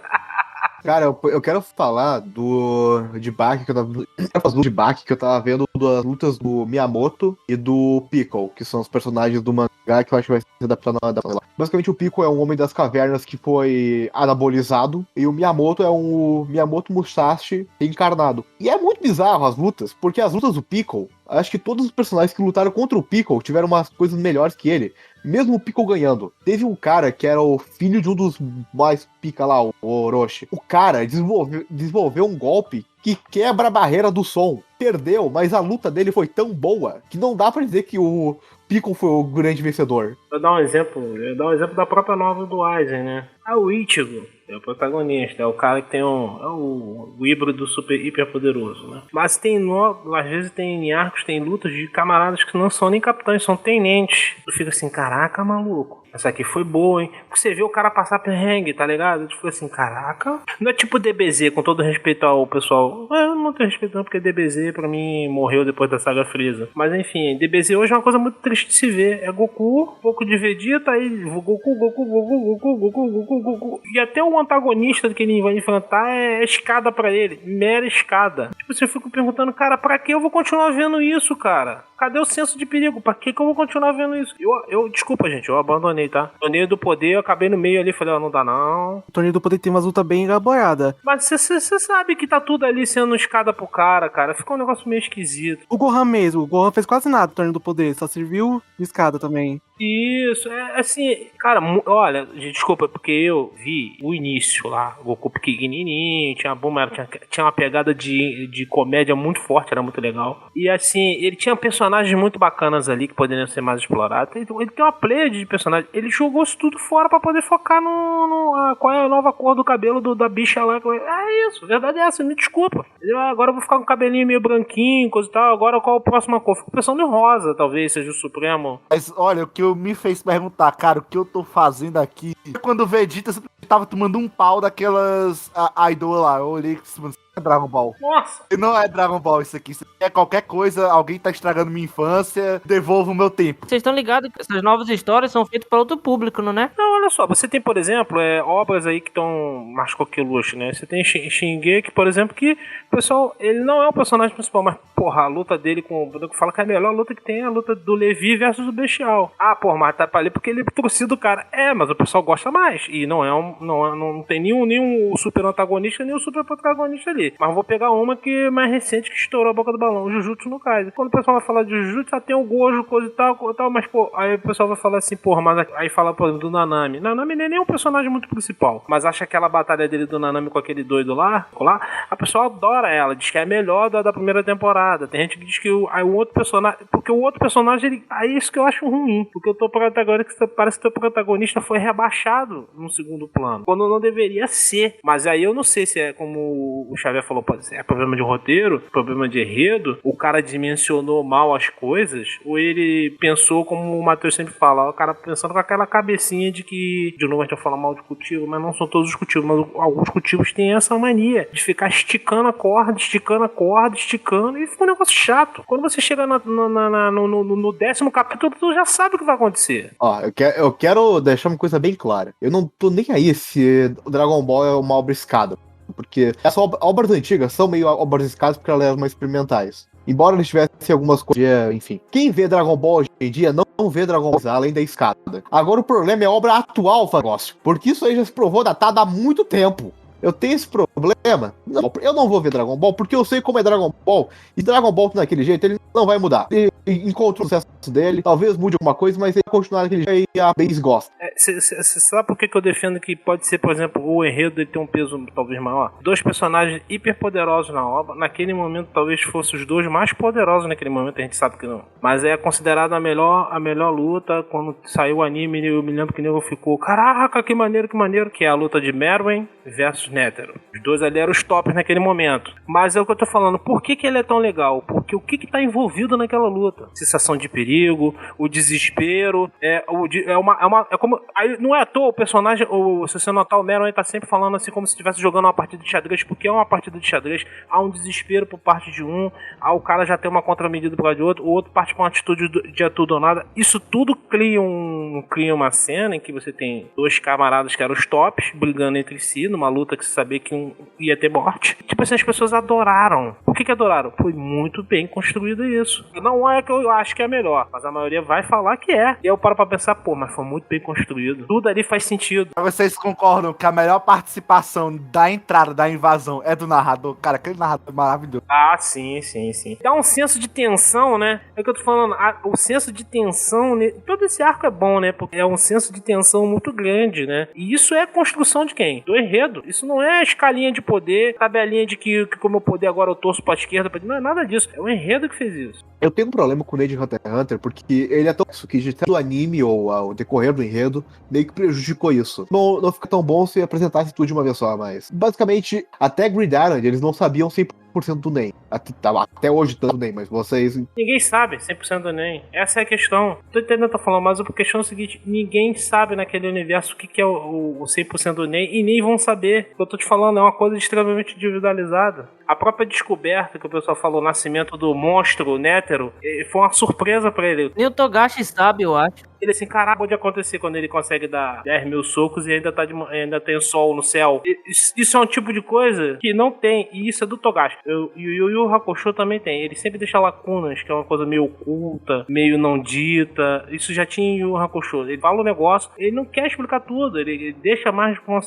Cara, eu quero falar de Baki que eu tava vendo das lutas do Miyamoto e do Piccolo, que são os personagens do mangá que eu acho que vai ser adaptado na adaptação. Basicamente o Piccolo é um homem das cavernas que foi anabolizado e o Miyamoto é um Miyamoto Musashi encarnado. E é muito bizarro as lutas, porque as lutas do Piccolo, acho que todos os personagens que lutaram contra o Piccolo tiveram umas coisas melhores que ele. Mesmo o Piccolo ganhando. Teve um cara que era o filho de um dos mais pica lá, o Orochi. O cara desenvolveu um golpe que quebra a barreira do som. Perdeu, mas a luta dele foi tão boa que não dá pra dizer que o Piccolo foi o grande vencedor. Vou dar um exemplo da própria novela do Aizen, né? O Ichigo é o protagonista, é o cara que tem o híbrido super hiper poderoso, né? Mas às vezes tem arcos, tem lutas de camaradas que não são nem capitães, são tenentes. Tu fica assim, caraca, maluco, essa aqui foi boa, hein? Porque você vê o cara passar perrengue, tá ligado? Tu fica assim, caraca. Não é tipo DBZ, com todo respeito ao pessoal. Eu não tenho respeito não, porque DBZ pra mim morreu depois da saga Freeza. Mas enfim, DBZ hoje é uma coisa muito triste de se ver. É Goku, um pouco de Vegeta, aí Goku. E até o antagonista que ele vai enfrentar é escada pra ele, mera escada. Tipo, você fica perguntando, cara, pra que eu vou continuar vendo isso, cara? Cadê o senso de perigo? Pra que eu vou continuar vendo isso? Desculpa, gente, eu abandonei, tá? Torneio do Poder, eu acabei no meio ali, falei, não dá não. O Torneio do Poder tem umas lutas bem elaboradas. Mas você sabe que tá tudo ali sendo escada pro cara. Ficou um negócio meio esquisito. O Gohan mesmo, o Gohan fez quase nada no Torneio do Poder, só serviu de escada também. Isso, é assim, cara, olha, gente, desculpa, porque eu vi o início lá, Goku pequenininho, tinha uma pegada de comédia muito forte, era muito legal. E assim, ele tinha personagens muito bacanas ali que poderiam ser mais explorados. Ele tem uma play de personagens, ele jogou isso tudo fora pra poder focar qual é a nova cor do cabelo da bicha lá. É isso, verdade é essa, me desculpa. Agora eu vou ficar com o cabelinho meio branquinho, coisa e tal, agora qual a próxima cor? Fico pensando em rosa, talvez seja o Supremo. Mas olha, o que me fez perguntar, cara, o que eu tô fazendo aqui? Quando o Vegeta tava tomando um pau daquelas idol lá, eu olhei e disse, mano, isso é Dragon Ball. Nossa! Não é Dragon Ball isso aqui é qualquer coisa, alguém tá estragando minha infância, devolva o meu tempo. Vocês estão ligados que essas novas histórias são feitas para outro público, não é? Não, olha só, você tem, por exemplo, obras aí que estão mais coqueluche, né? Você tem Shingeki, por exemplo, que o pessoal, ele não é o personagem principal, mas, porra, a luta dele com o Branco fala que é a melhor luta que tem é a luta do Levi versus o Bestial. Ah, porra, mas tá pra ali porque ele torcida do cara. Mas o pessoal gosta mais. E não tem nenhum super antagonista, nem o super protagonista ali. Mas vou pegar uma que é mais recente, que estourou a boca do balão, o Jujutsu no Kaisen. Quando o pessoal vai falar de Jujutsu, já tem o Gojo, coisa e tal, mas, pô, aí o pessoal vai falar assim, porra, mas aí fala, por exemplo, do Nanami. Nanami nem é um personagem muito principal, mas acha aquela batalha dele do Nanami com aquele doido lá, a pessoa adora ela, diz que é a melhor da primeira temporada. Tem gente que diz que o outro personagem, porque o outro personagem, aí é isso que eu acho ruim, porque o teu protagonista, parece que o teu protagonista foi rebaixado no segundo plano, quando não deveria ser. Mas aí eu não sei se é como o Xavier falou, pode ser problema de roteiro, problema de enredo, o cara dimensionou mal as coisas, ou ele pensou, como o Matheus sempre fala, o cara pensando com aquela cabecinha de que, de novo a gente vai falar mal de cultivo, mas não são todos os cultivos, mas alguns cultivos têm essa mania de ficar esticando a corda, e fica um negócio chato. Quando você chega no 10º capítulo, tu já sabe o que vai acontecer. Ó, eu quero deixar uma coisa bem clara. Eu não tô nem aí se o Dragon Ball é uma obra escada. Porque essas obras antigas são meio obras escadas porque elas eram mais experimentais. Embora eles tivessem algumas coisas, enfim. Quem vê Dragon Ball hoje em dia não vê Dragon Ball além da escada. Agora o problema é a obra atual, negócio. Porque isso aí já se provou datado há muito tempo. Eu tenho esse problema. Não, eu não vou ver Dragon Ball porque eu sei como é Dragon Ball. E Dragon Ball daquele jeito, ele não vai mudar. Ele encontra o sucesso dele, talvez mude alguma coisa, mas ele vai continuar daquele jeito e a base gosta. Você sabe por que eu defendo que pode ser, por exemplo, o enredo ele tem um peso talvez maior? 2 personagens hiperpoderosos na obra, naquele momento talvez fossem os 2 mais poderosos naquele momento, a gente sabe que não. Mas é considerada a melhor luta. Quando saiu o anime, eu me lembro que o nego ficou, caraca, que maneiro, que é a luta de Meruem versus Netero. Os 2 ali eram os tops naquele momento. Mas é o que eu tô falando, por que ele é tão legal? Porque o que tá envolvido naquela luta? Sensação de perigo, o desespero, como, aí não é à toa o personagem, se você notar, o Meruem tá sempre falando assim como se estivesse jogando uma partida de xadrez, porque é uma partida de xadrez, há um desespero por parte de um, o cara já tem uma contramedida por parte de outro, o outro parte com uma atitude de tudo ou nada. Isso tudo cria uma cena em que você tem 2 camaradas que eram os tops, brigando entre si, numa luta que você sabia que um ia ter morte. Tipo assim, as pessoas adoraram. Por que adoraram? Foi muito bem construído isso. Não é que eu acho que é melhor, mas a maioria vai falar que é. E eu paro pra pensar, pô, mas foi muito bem construído. Tudo ali faz sentido. Vocês concordam que a melhor participação da entrada da invasão é do narrador? Cara, aquele narrador é maravilhoso. Ah, sim. Dá um senso de tensão, né? É o que eu tô falando. O senso de tensão, todo esse arco é bom, né? Porque é um senso de tensão muito grande, né? E isso é construção de quem? Do enredo. Isso não é escalinha de poder, tabelinha de que como eu poder agora eu torço pra esquerda. Não é nada disso. É o enredo que fez isso. Eu tenho um problema com o Neide Hunter x Hunter porque ele é tão isso que do anime ou ao decorrer do enredo meio que prejudicou isso. Não fica tão bom se apresentasse tudo de uma vez só, mas basicamente até Grid Island eles não sabiam 100% do NEM. Até hoje tanto NEM, mas vocês... Ninguém sabe 100% do NEM. Essa é a questão. Tô entendendo, tô falando, mas a questão é o seguinte, ninguém sabe naquele universo o que é o 100% do NEM e nem vão saber. O que eu tô te falando é uma coisa extremamente individualizada. A própria descoberta que o pessoal falou, o nascimento do monstro, o Netero, foi uma surpresa pra ele. Nem o Togashi sabe, eu acho. Ele assim, caraca, pode acontecer quando ele consegue dar 10 mil socos e ainda tem sol no céu. Isso é um tipo de coisa que não tem, e isso é do Togashi. E o Yu Yu Hakusho também tem. Ele sempre deixa lacunas, que é uma coisa meio oculta, meio não dita. Isso já tinha em Yu Yu Hakusho. Ele fala um negócio, ele não quer explicar tudo, ele deixa mais com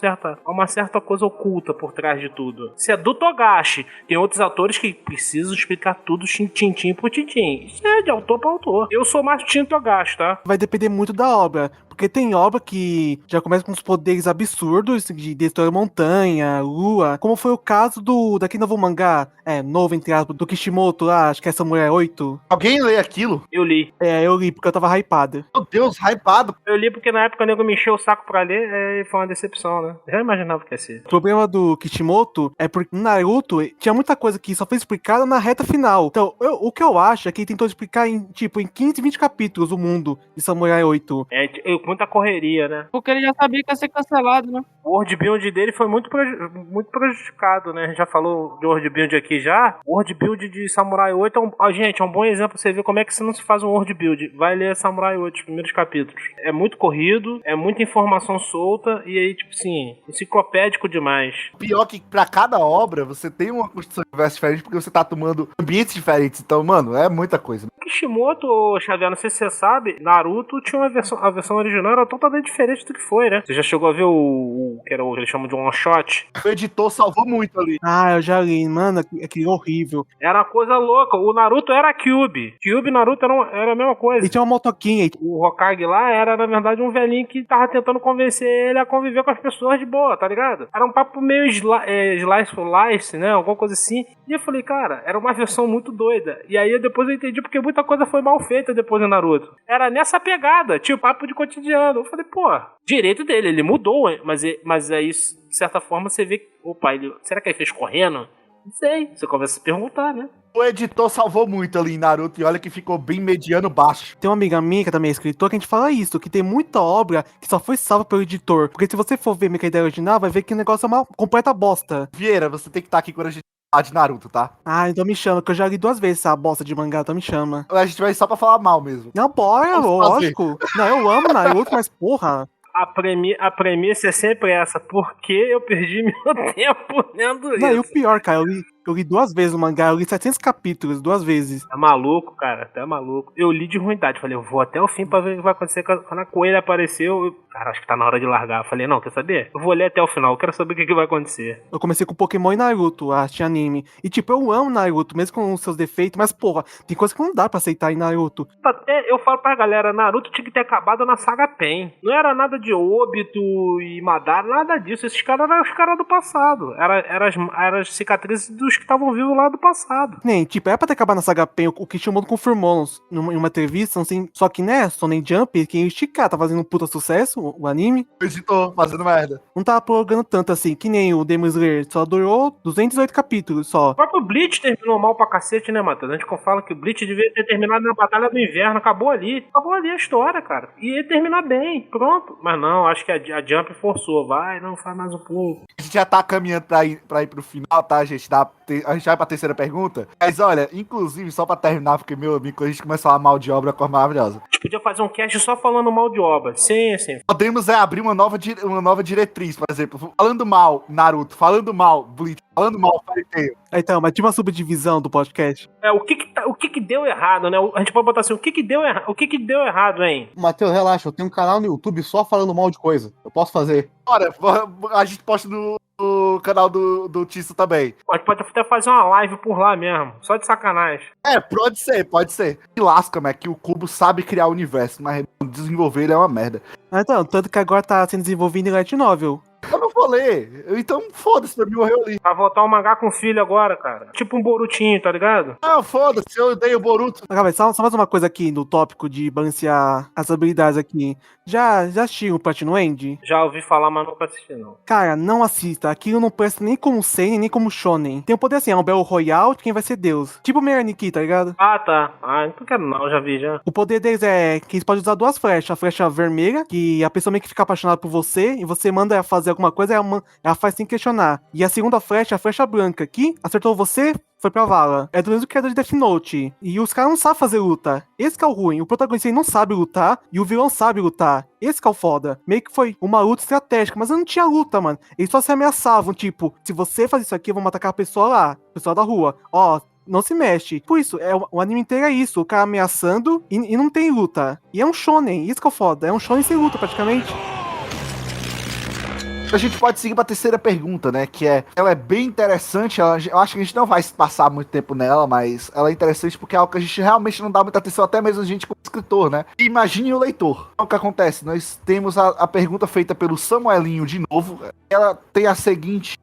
uma certa coisa oculta por trás de tudo. Se é do Togashi, tem outros autores que precisam explicar tudo tintim por tintim. Isso é de autor pra autor. Eu sou mais tinto Togashi, tá? Vai depender depender muito da obra. Porque tem obra que já começa com uns poderes absurdos de destruir montanha, lua, como foi o caso daquele novo mangá, novo entre aspas, do Kishimoto lá, acho que é Samurai 8. Alguém lê aquilo? Eu li. Eu li porque eu tava hypado. Meu Deus, hypado. Eu li porque na época o nego me encheu o saco pra ler e foi uma decepção, né? Já imaginava que ia ser. O problema do Kishimoto é porque no Naruto tinha muita coisa que só foi explicada na reta final. Então, o que eu acho é que ele tentou explicar em 15, 20 capítulos o mundo de Samurai 8. Muita correria, né? Porque ele já sabia que ia ser cancelado, né? O world build dele foi muito prejudicado, né? A gente já falou de world build aqui já. O world build de Samurai 8 gente, é um bom exemplo pra você ver como é que você não se faz um world build. Vai ler Samurai 8, os primeiros capítulos. É muito corrido, é muita informação solta e aí, tipo assim, enciclopédico demais. Pior que pra cada obra você tem uma construção de universo diferente porque você tá tomando ambientes diferentes. Então, mano, é muita coisa. Kishimoto, Xavier, não sei se você sabe, Naruto tinha a versão original era totalmente diferente do que foi, né? Você já chegou a ver o que eles chamam de one shot? O editor salvou muito ali. Ah, eu já li, mano, aquilo horrível. Era uma coisa louca. O Naruto era Kyuubi. Kyuubi e Naruto era a mesma coisa. E tinha uma motoquinha. O Hokage lá era, na verdade, um velhinho que tava tentando convencer ele a conviver com as pessoas de boa, tá ligado? Era um papo meio slice for life, né? Alguma coisa assim. E eu falei, cara, era uma versão muito doida. E aí depois eu entendi porque muita coisa foi mal feita depois do Naruto. Era nessa pegada, tipo, papo de cotidiano. Eu falei, pô, direito dele, ele mudou, mas é isso, de certa forma, você vê que, opa, será que ele fez correndo? Não sei, você começa a se perguntar, né? O editor salvou muito ali em Naruto e olha que ficou bem mediano baixo. Tem uma amiga minha que também é escritora que a gente fala isso, que tem muita obra que só foi salva pelo editor. Porque se você for ver meio que a ideia original, vai ver que o negócio é uma completa bosta. Vieira, você tem que estar aqui quando a gente falar de Naruto, tá? Ah, então me chama, que eu já li 2 vezes essa bosta de mangá, então me chama. A gente vai só pra falar mal mesmo. Não, bora, Vamos fazer. lógico. Não, eu amo Naruto, mas porra. A premissa é sempre essa, porque eu perdi meu tempo lendo isso. Não, e o pior, cara, eu li 2 vezes o mangá, eu li 700 capítulos, 2 vezes. Tá maluco, cara, tá maluco. Eu li de ruindade, falei, eu vou até o fim pra ver o que vai acontecer. Quando a coelha apareceu, cara, acho que tá na hora de largar. Eu falei, não, quer saber? Eu vou ler até o final, eu quero saber o que vai acontecer. Eu comecei com Pokémon e Naruto, arte anime. E tipo, eu amo Naruto, mesmo com os seus defeitos, mas porra, tem coisa que não dá pra aceitar em Naruto. Até eu falo pra galera, Naruto tinha que ter acabado na saga Pen. Não era nada de Obito e Madara, nada disso. Esses caras eram os caras do passado. Eram as cicatrizes dos que estavam vivos lá do passado. Nem, tipo, era pra ter acabado na saga Pen, o Kishimoto confirmou em uma entrevista, assim, só que, né, Shonen Jump, que ia esticar, tá fazendo um puta sucesso, o anime. O editor fazendo merda. Não tava prolongando tanto assim, que nem o Demon Slayer, só durou 208 capítulos só. O próprio Bleach terminou mal pra cacete, né, Matheus? A gente fala que o Bleach devia ter terminado na Batalha do Inverno. Acabou ali a história, cara. E ia terminar bem, pronto. Mas não, acho que a Jump forçou. Vai, não, faz mais um pouco. A gente já tá caminhando pra ir pro final, tá, gente? A gente vai pra terceira pergunta. Mas olha, inclusive, só pra terminar, porque, meu amigo, quando a gente começa a falar mal de obra, é uma coisa maravilhosa. A gente podia fazer um cast só falando mal de obra. Sim. Podemos abrir uma nova diretriz, por exemplo. Falando mal Naruto, falando mal Bleach, falando mal Fairy Tail. Então, mas tinha uma subdivisão do podcast. O que deu errado, né? A gente pode botar assim, o que deu errado, hein? Matheus, relaxa, eu tenho um canal no YouTube só falando mal de coisa. Eu posso fazer. Bora, a gente posta no canal do Tisso também. A gente pode até fazer uma live por lá mesmo, só de sacanagem. Pode ser. Que lasca, né? Que o Cubo sabe criar o universo, mas desenvolver ele é uma merda. Então, tanto que agora tá sendo desenvolvido em Light Novel. Eu não vou ler. Então, foda-se, pra mim morreu ali. Vai voltar o mangá com o filho agora, cara. Tipo um Borutinho, tá ligado? Não, foda-se, eu odeio o Boruto. Agora, só mais uma coisa aqui no tópico de balancear as habilidades aqui. Já assistiu o Platinum End? Já ouvi falar, mas nunca assisti, não. Cara, não assista. Aquilo não presta nem como Seinen, nem como Shonen. Tem o poder assim, é um Battle Royale de quem vai ser Deus. Tipo o Meraniki, tá ligado? Ah, tá. Ah, não quero não, já vi, já. O poder deles é que eles podem usar 2 flechas. A flecha vermelha, que a pessoa meio que fica apaixonada por você, e você manda ela fazer alguma coisa, ela faz sem questionar. E a segunda flecha é a flecha branca, que acertou você, foi pra vala. É do mesmo criador de Death Note. E os caras não sabem fazer luta. Esse que é o ruim. O protagonista ele não sabe lutar e o vilão sabe lutar. Esse que é o foda. Meio que foi uma luta estratégica, mas não tinha luta, mano. Eles só se ameaçavam, tipo, se você faz isso aqui, eu vou atacar a pessoa lá. A pessoa da rua. Ó, não se mexe. Por isso, o anime inteiro é isso. O cara ameaçando e não tem luta. E é um shonen. Isso que é o foda. É um shonen sem luta, praticamente. A gente pode seguir pra terceira pergunta, né? Que é, ela é bem interessante, eu acho que a gente não vai passar muito tempo nela, mas ela é interessante porque é algo que a gente realmente não dá muita atenção, até mesmo a gente como escritor, né? Imagine o leitor. Então, o que acontece? Nós temos a pergunta feita pelo Samuelinho de novo. Ela tem o seguinte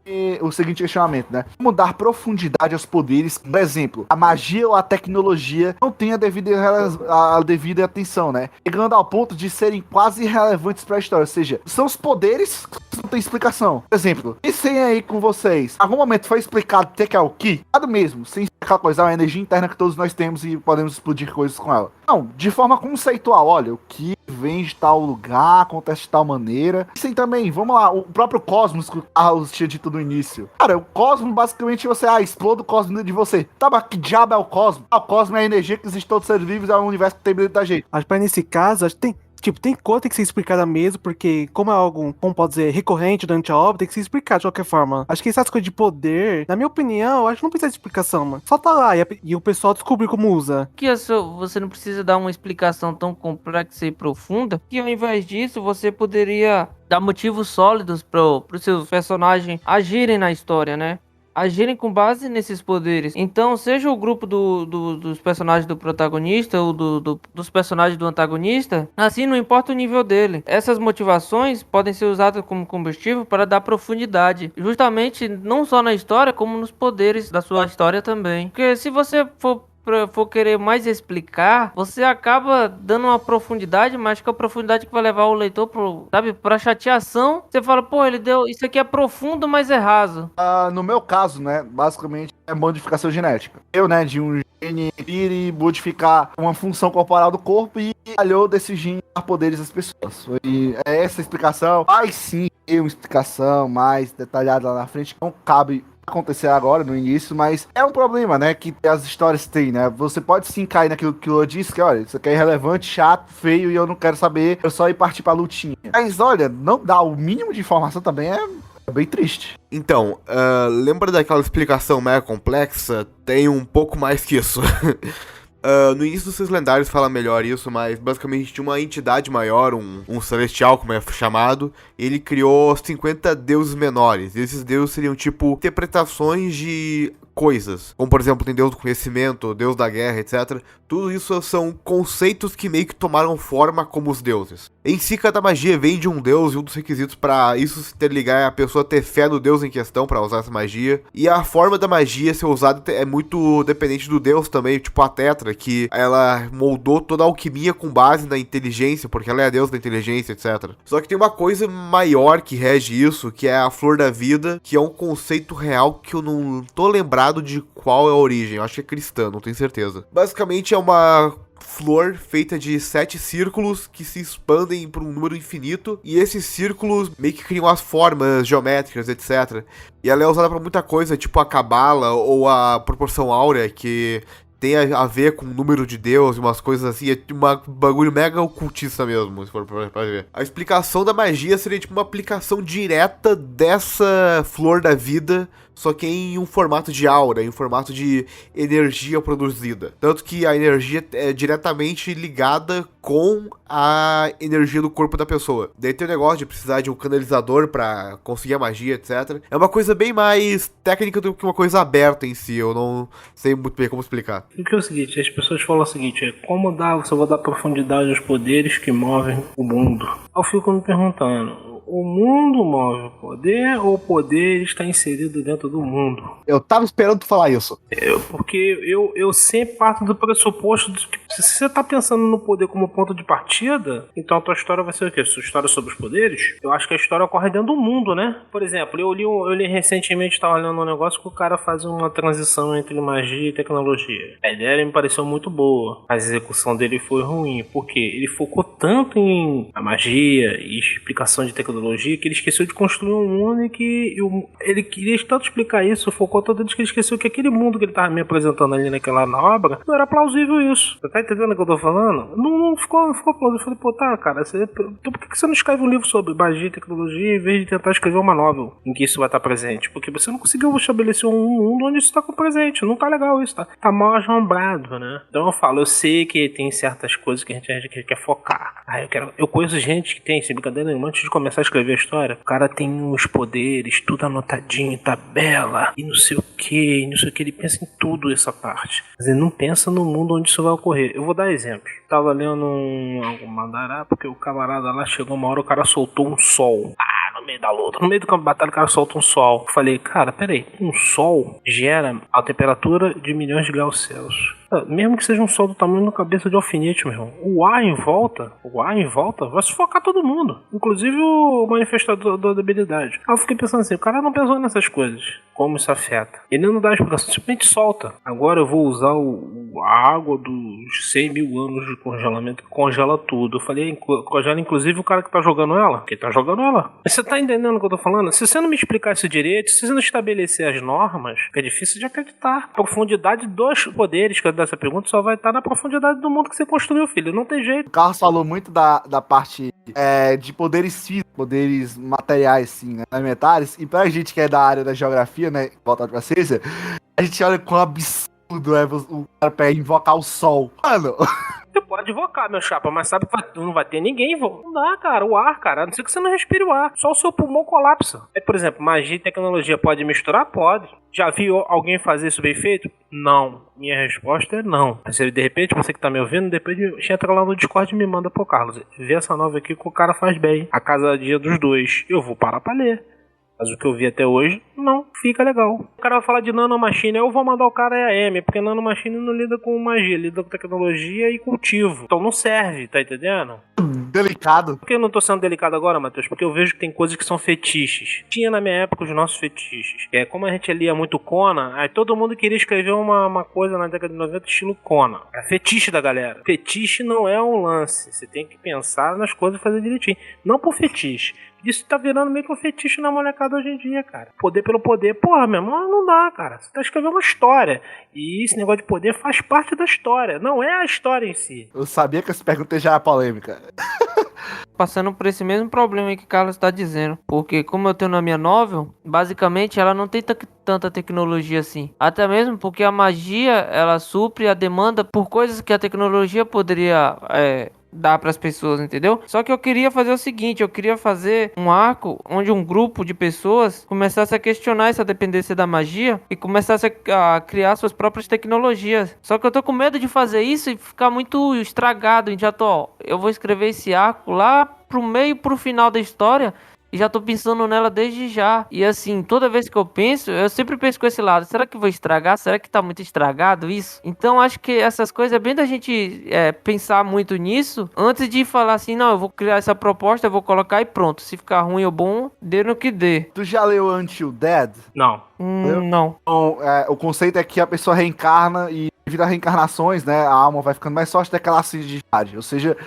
questionamento, né? Como dar profundidade aos poderes? Por exemplo, a magia ou a tecnologia não tem a devida atenção, né? Chegando ao ponto de serem quase irrelevantes pra história. Ou seja, são os poderes que não tem explicação. Por exemplo, pensem aí com vocês. Em algum momento foi explicado o que é o Ki? Nada mesmo. Sem aquela coisa, é uma energia interna que todos nós temos e podemos explodir coisas com ela. Não, de forma conceitual. Olha, o Ki vem de tal lugar, acontece de tal maneira. Sim, também, vamos lá, o próprio cosmos que o Carlos tinha dito no início. Cara, o cosmos, basicamente, você, exploda o cosmos dentro de você. Tá, mas que diabo é o cosmos? O cosmos é a energia que existe em todos os seres vivos, é o universo que tem dentro da gente. Acho que nesse caso, acho que tem. Tipo, tem coisa que tem que ser explicada mesmo, porque como é algo, como pode dizer, recorrente durante a obra, tem que ser explicado de qualquer forma. Acho que essas coisas de poder, na minha opinião, acho que não precisa de explicação, mano. Só tá lá e o pessoal descobrir como usa. Que você não precisa dar uma explicação tão complexa e profunda, que ao invés disso, você poderia dar motivos sólidos pro seus personagens agirem na história, né? Agirem com base nesses poderes. Então, seja o grupo dos personagens do protagonista ou dos personagens do antagonista, assim, não importa o nível dele. Essas motivações podem ser usadas como combustível para dar profundidade, justamente não só na história, como nos poderes da sua história também. Porque se você for querer mais explicar, você acaba dando uma profundidade, mas que a profundidade que vai levar o leitor pra chateação. Você fala, pô, ele deu, isso aqui é profundo, mas é raso. No meu caso, né, basicamente é modificação genética. Eu, né, de um gene ir modificar uma função corporal do corpo e falhou desse gene dar poderes às pessoas. Foi essa explicação. Mas sim, tem uma explicação mais detalhada lá na frente, que não cabe acontecer agora, no início, mas é um problema, né, que as histórias têm, né, você pode sim cair naquilo que eu disse, que olha, isso aqui é irrelevante, chato, feio, e eu não quero saber, eu só ir partir pra lutinha. Mas olha, não dá o mínimo de informação também é bem triste. Então, lembra daquela explicação mega complexa? Tem um pouco mais que isso. No início dos Seus Lendários fala melhor isso, mas basicamente tinha uma entidade maior, um celestial, como é chamado, ele criou 50 deuses menores. E esses deuses seriam tipo interpretações de coisas, como por exemplo tem Deus do conhecimento, Deus da guerra, etc. Tudo isso são conceitos que meio que tomaram forma como os deuses. Em si, cada magia vem de um deus e um dos requisitos para isso se interligar é a pessoa ter fé no deus em questão para usar essa magia. E a forma da magia ser usada é muito dependente do deus também, tipo a Tetra, que ela moldou toda a alquimia com base na inteligência, porque ela é a deusa da inteligência, etc. Só que tem uma coisa maior que rege isso, que é a Flor da Vida, que é um conceito real que eu não tô lembrado de qual é a origem, eu acho que é cristã, não tenho certeza. Basicamente é uma flor feita de 7 círculos que se expandem por um número infinito, e esses círculos meio que criam as formas geométricas, etc. E ela é usada pra muita coisa, tipo a cabala ou a proporção áurea, que tem a ver com o número de Deus e umas coisas assim, é um bagulho mega ocultista mesmo, se for pra ver. A explicação da magia seria tipo uma aplicação direta dessa flor da vida, só que em um formato de aura, em um formato de energia produzida. Tanto que a energia é diretamente ligada com a energia do corpo da pessoa. Daí tem o negócio de precisar de um canalizador pra conseguir a magia, etc. É uma coisa bem mais técnica do que uma coisa aberta em si, eu não sei muito bem como explicar. O que é o seguinte, as pessoas falam o seguinte, como você vai dar profundidade aos poderes que movem o mundo? Eu fico me perguntando, o mundo move o poder ou o poder está inserido dentro do mundo? Eu tava esperando tu falar isso. Porque eu sempre parto do pressuposto de que se você tá pensando no poder como ponto de partida, então a tua história vai ser o quê? Sua história sobre os poderes? Eu acho que a história ocorre dentro do mundo, né? Por exemplo, eu li recentemente, estava olhando um negócio que o cara faz uma transição entre magia e tecnologia. A ideia me pareceu muito boa, mas a execução dele foi ruim, porque ele focou tanto em a magia e explicação de tecnologia que ele esqueceu de construir um mundo e que ele queria tanto explicar isso, focou tanto que ele esqueceu que aquele mundo que ele tava me apresentando ali na obra, não era plausível isso. Você tá entendendo o que eu tô falando? Não ficou plausível. Eu falei, pô, tá, cara, então por que você não escreve um livro sobre magia e tecnologia em vez de tentar escrever uma novel em que isso vai estar presente? Porque você não conseguiu estabelecer um mundo onde isso tá presente. Não tá legal isso, tá mal assombrado, né? Então eu falo, eu sei que tem certas coisas que a gente quer focar. Eu conheço gente que tem, sem brincadeira nenhuma, antes de começar a escrever a história, o cara tem os poderes, tudo anotadinho em tabela, e não sei o que, não sei o que, ele pensa em tudo essa parte. Mas ele não pensa no mundo onde isso vai ocorrer. Eu vou dar exemplos. Tava lendo um mandará, porque o camarada lá chegou uma hora, o cara soltou um sol. No meio da luta, no meio do campo de batalha, o cara solta um sol. Eu falei, cara, peraí, um sol gera a temperatura de milhões de graus Celsius. Mesmo que seja um sol do tamanho da cabeça de alfinete, meu irmão, o ar em volta vai sufocar todo mundo, inclusive o manifestador da habilidade. Aí eu fiquei pensando assim, o cara não pensou nessas coisas, como isso afeta. Ele não dá explicação, simplesmente solta. Agora eu vou usar a água dos 100 mil anos de congelamento, que congela tudo. Eu falei, congela inclusive o cara que tá jogando ela. Quem tá jogando ela? Você tá entendendo o que eu tô falando? Se você não me explicar isso direito, se você não estabelecer as normas, fica difícil de acreditar. A profundidade dos poderes dessa pergunta só vai estar na profundidade do mundo que você construiu, filho. Não tem jeito. O Carlos falou muito da parte de poderes físicos, poderes materiais, sim, né, elementares. E pra gente que é da área da geografia, né, voltado pra ciência, a gente olha quão absurdo é o cara pra invocar o sol. Mano... Você pode invocar, meu chapa, mas sabe que não vai ter ninguém. Não dá, cara. O ar, cara. A não ser que você não respire o ar. Só o seu pulmão colapsa. Por exemplo, magia e tecnologia pode misturar? Pode. Já viu alguém fazer isso bem feito? Não. Minha resposta é não. Mas de repente, você que tá me ouvindo, depois entra lá no Discord e me manda pro Carlos. Vê essa nova aqui que o cara faz bem. A casa dia dos dois. Eu vou parar pra ler. Mas o que eu vi até hoje, não fica legal. O cara vai falar de nanomachine, eu vou mandar o cara EAM, porque nanomachine não lida com magia, lida com tecnologia e cultivo. Então não serve, tá entendendo? Delicado. Por que eu não tô sendo delicado agora, Matheus? Porque eu vejo que tem coisas que são fetiches. Tinha na minha época os nossos fetiches. Como a gente lia muito Conan, aí todo mundo queria escrever uma coisa na década de 90 estilo Conan. É fetiche da galera. Fetiche não é um lance. Você tem que pensar nas coisas e fazer direitinho. Não por fetiche. Isso tá virando meio que um fetiche na molecada hoje em dia, cara. Poder pelo poder. Porra, meu irmão, não dá, cara. Você tá escrevendo uma história. E esse negócio de poder faz parte da história. Não é a história em si. Eu sabia que essa pergunta já era polêmica. Passando por esse mesmo problema aí que o Carlos está dizendo. Porque como eu tenho na minha novel, basicamente ela não tem tanta tecnologia assim. Até mesmo porque a magia, ela supre a demanda por coisas que a tecnologia poderia... dar para as pessoas, entendeu? Só que eu queria fazer o seguinte, eu queria fazer um arco onde um grupo de pessoas começasse a questionar essa dependência da magia e começasse a criar suas próprias tecnologias. Só que eu tô com medo de fazer isso e ficar muito estragado. E já tô, eu vou escrever esse arco lá pro meio, pro final da história. E já tô pensando nela desde já. E assim, toda vez que eu penso, eu sempre penso com esse lado. Será que vou estragar? Será que tá muito estragado isso? Então acho que essas coisas é bem da gente pensar muito nisso. Antes de falar assim, não, eu vou criar essa proposta, eu vou colocar e pronto. Se ficar ruim ou bom, dê no que dê. Tu já leu Until Dead? Não. Não. Então, o conceito é que a pessoa reencarna e devido a reencarnações, né, a alma vai ficando mais forte daquela acididade. Ou seja...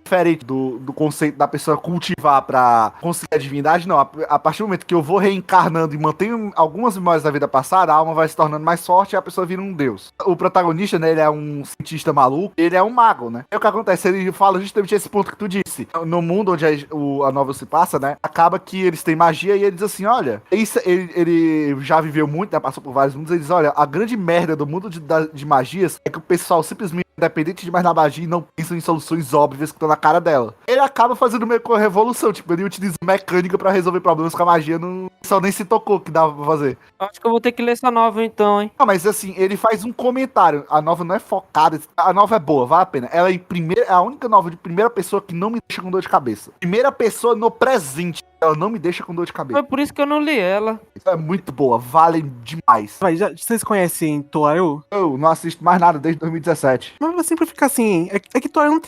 diferente do conceito da pessoa cultivar pra conseguir a divindade, não. A partir do momento que eu vou reencarnando e mantenho algumas memórias da vida passada, a alma vai se tornando mais forte e a pessoa vira um deus. O protagonista, né, ele é um cientista maluco, ele é um mago, né? E o que acontece? Ele fala justamente esse ponto que tu disse. No mundo onde a novel se passa, né, acaba que eles têm magia e ele diz assim, olha, ele já viveu muito, né, passou por vários mundos, ele diz, olha, a grande merda do mundo de magias é que o pessoal simplesmente independente de mais na magia e não pensam em soluções óbvias que estão na cara dela. Ele acaba fazendo meio que uma revolução, tipo, ele utiliza mecânica pra resolver problemas com a magia, não só nem se tocou que dava pra fazer. Acho que eu vou ter que ler essa novel então, hein? Ah, mas assim, ele faz um comentário, a novel não é focada, a novel é boa, vale a pena. Ela é a única novel de primeira pessoa que não me deixa com dor de cabeça. Primeira pessoa no presente, ela não me deixa com dor de cabeça. Foi por isso que eu não li ela. É muito boa, vale demais. Mas vocês conhecem Toaru? Eu não assisto mais nada desde 2017. Mas sempre fica assim, é que Toaru